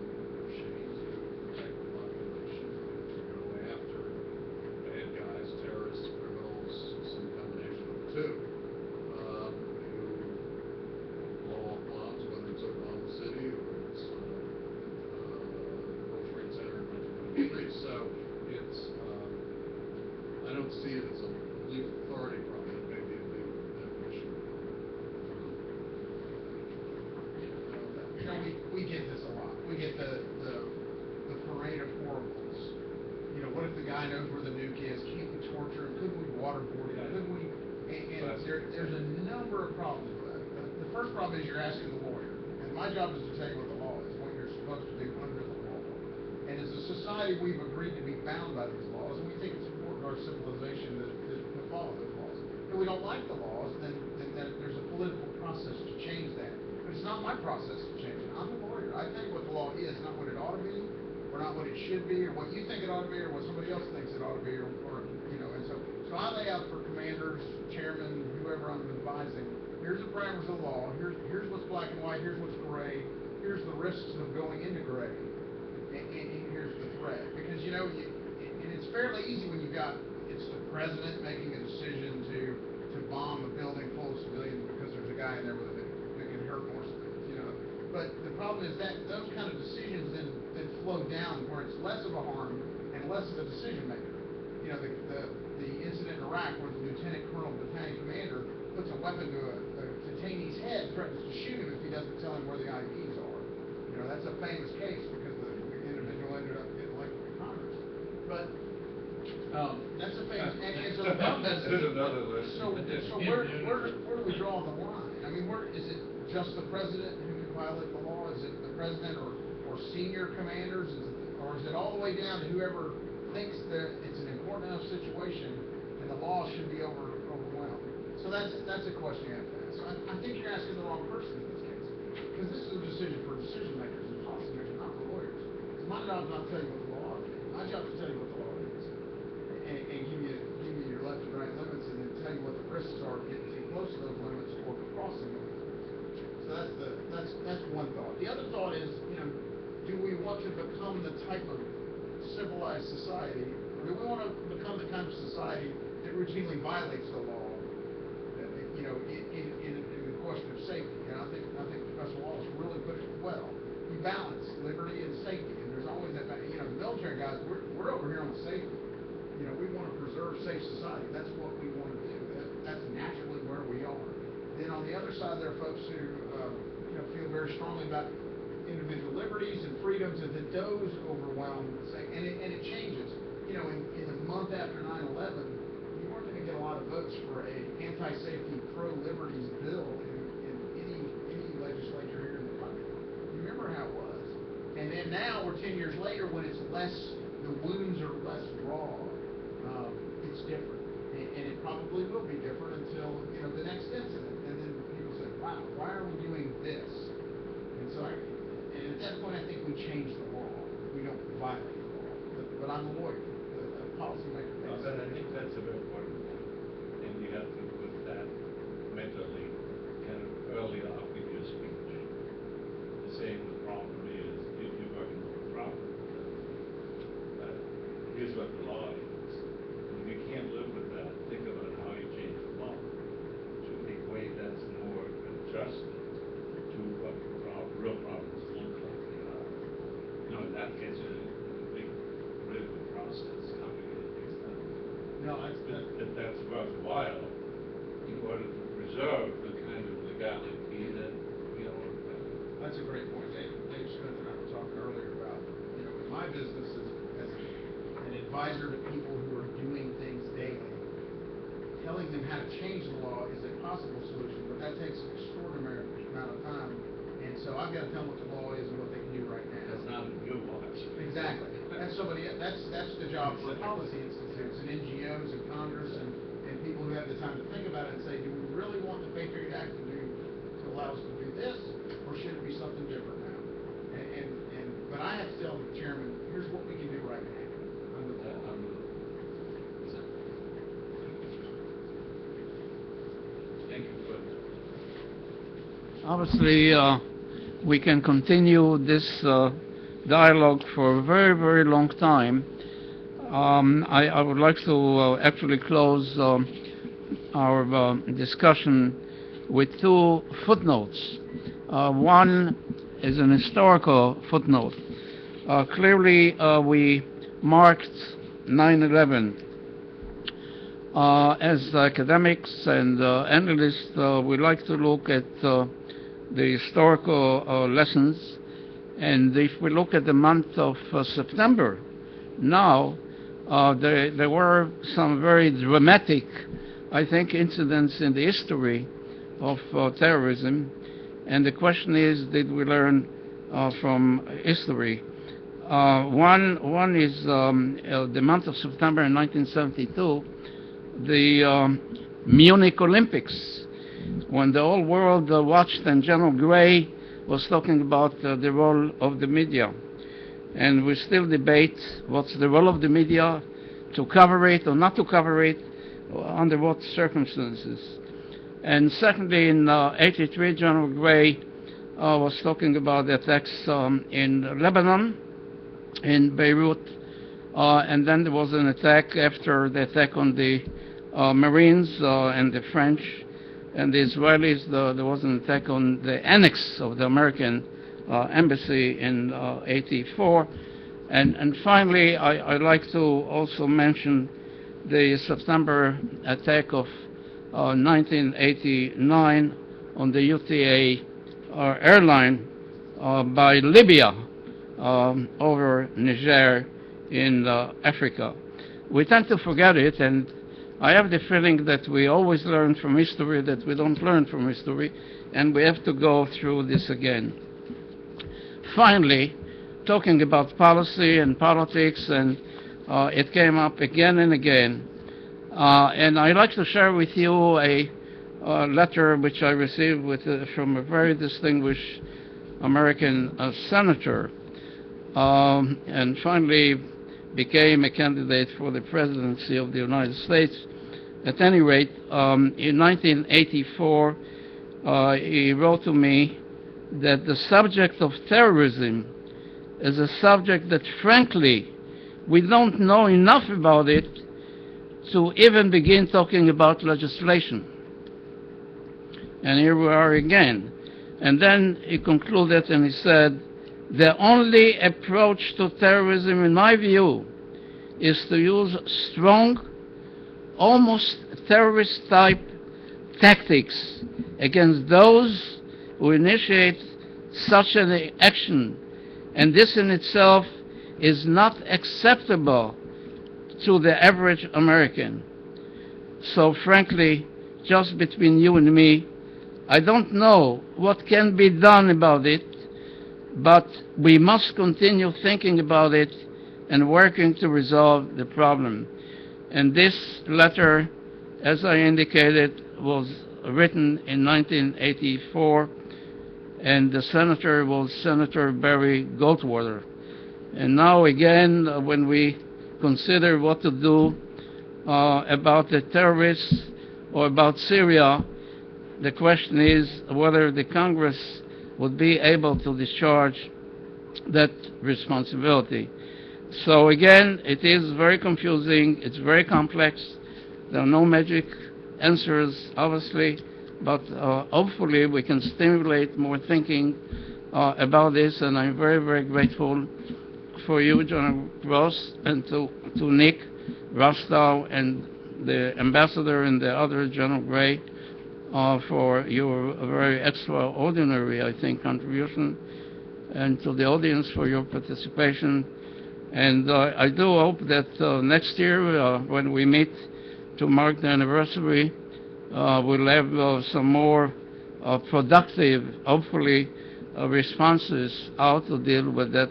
she to protect the population, to go after bad guys, terrorists, criminals, some combination of the two, who blow off bombs, whether it's Oklahoma City or it's World Trade Center in 1993. So it's, I don't see it as a legal authority problem, it may be a legal definition. You know, we get this a lot. We get the parade of horribles. You know, what if the guy knows where the nuke is? Can't we torture him? Couldn't we waterboard him? Couldn't we? And there's a number of problems with that. The first problem is you're asking the lawyer. And my job is to tell you what the law is, what you're supposed to do under the law. And as a society, we've agreed to be bound by these laws, and we think it's important to our civilization to follow those laws. If we don't like the laws, then there's a political process to change that. But it's not my process to change it. I'm a lawyer. I tell you what the law is, not what it ought to be, or not what it should be, or what you think it ought to be, or what somebody else thinks it ought to be, or you know. And so I lay out for commanders, chairmen, whoever I'm advising. Here's the parameters of the law. Here's what's black and white. Here's what's gray. Here's the risks of going into gray. And here's the threat. Because you know, and it's fairly easy when it's the president making a decision to bomb a building full of civilians because there's a guy in there with a nuke that can hurt more civilians, you know. But the problem is that those kind of decisions then flow down where it's less of a harm and less of a decision maker. You know, the incident in Iraq where the lieutenant colonel battalion commander puts a weapon to a detainee's head, threatens to shoot him if he doesn't tell him where the IEDs are. You know, that's a famous case because the individual ended up getting elected to Congress. But that's a famous, and so the problem is, so where do we draw the line? I mean, where is it just the president who can violate the law? Is it the president or senior commanders? Or is it all the way down to whoever thinks that it's an important enough situation and the law should be overwhelmed? So that's a question you have to ask. So I think you're asking the wrong person in this case. Because this is a decision for decision makers and policymakers, not for lawyers. So my job is not to tell you what the law is. My job is to tell you what the law is. And give you your left and right limits, and then tell you what the risks are of getting too close to those limits or crossing them. So that's one thought. The other thought is, do we want to become the type of civilized society, or do we want to become the kind of society that routinely violates the law? In the question of safety, and I think Professor Wallace really put it well. You balance liberty and safety, and there's always that. The military guys, we're over here on safety. We want to preserve safe society. That's what we want to do. That's naturally where we are. Then on the other side, there are folks who feel very strongly about individual liberties and freedoms, and that those overwhelm, and it changes. In the month after 9/11, you weren't going to get a lot of votes for a anti-safety, pro-liberties bill in any legislature here in the country. You remember how it was. And then now we're 10 years later, when it's less, the wounds are less raw. It's different, and it probably will be different until the next incident, and then people say, "Wow, why are we doing this?" And so, at that point, I think we change the law. We don't violate the law. But I'm a lawyer, a policymaker. But I think that's a very important point, and you have to put that mentally kind of early off in your speech. Saying the problem is, if you're working for a problem, here's what the law is. If you can't live with that, think about how you change the law to a way that's more adjusted to what real problems look like they are. In that case, it's a big political process, complicated things done. No, that's worthwhile in order to preserve the kind of legality that we all have. That's a great point. Dave Smith and I were talking earlier about, in my business as an advisor to people who are doing things daily, telling them how to change the law is a possible solution, but that takes an extraordinary amount of time. And so I've got to tell them what the law is and what they can do right now. That's not a new law. Exactly. That's the job for policy institutes and NGOs and Congress and people who have the time to think about it and say, do we really want the Patriot Act to allow us to do this, or should it be something different now? But I have to tell the chairman, here's what we can do right now. Thank you for that. Obviously, we can continue this dialogue for a very, very long time. I would like to actually close our discussion with two footnotes. One is an historical footnote. Clearly, we marked 9/11. As academics and analysts, we like to look at the historical lessons. And if we look at the month of September, now, there were some very dramatic, I think, incidents in the history of terrorism. And the question is, did we learn from history? One is the month of September in 1972, the Munich Olympics, when the whole world watched, and General Gray was talking about the role of the media. And we still debate what's the role of the media, to cover it or not to cover it, under what circumstances. And secondly, in 83, General Gray was talking about the attacks in Lebanon, in Beirut, and then there was an attack after the attack on the Marines and the French and the Israelis. There was an attack on the annex of the American embassy in 84. And finally, I'd like to also mention the September attack of 1989 on the UTA airline by Libya over Niger in Africa. We tend to forget it, and I have the feeling that we always learn from history, that we don't learn from history, and we have to go through this again. finally talking about policy and politics, and it came up again and again. And I'd like to share with you a letter which I received from a very distinguished American senator, and finally became a candidate for the presidency of the United States. At any rate, in 1984, he wrote to me that the subject of terrorism is a subject that, frankly, we don't know enough about it to even begin talking about legislation. And here we are again. And then he concluded and he said, the only approach to terrorism, in my view, is to use strong, almost terrorist-type tactics against those who initiate such an action. And this in itself is not acceptable to the average American. So frankly, just between you and me, I don't know what can be done about it, but we must continue thinking about it and working to resolve the problem. And this letter, as I indicated, was written in 1984, and the senator was Senator Barry Goldwater. And now again, when we consider what to do about the terrorists or about Syria, the question is whether the Congress would be able to discharge that responsibility. So again, it is very confusing, it's very complex, there are no magic answers, obviously, but hopefully we can stimulate more thinking about this, and I'm very, very grateful for you, General Gross, and to Nick Rostow and the ambassador and the other, General Gray, for your very extraordinary, I think, contribution, and to the audience for your participation. And I do hope that next year, when we meet to mark the anniversary, we'll have some more productive, hopefully, responses how to deal with that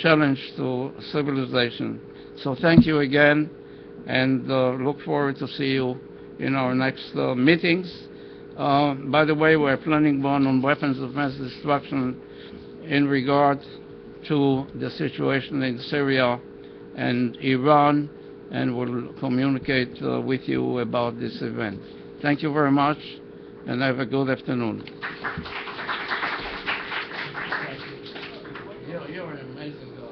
challenge to civilization. So thank you again, and look forward to see you in our next meetings. By the way, we're planning one on weapons of mass destruction in regard to the situation in Syria and Iran, and we'll communicate with you about this event. Thank you very much, and have a good afternoon. You're an amazing guy.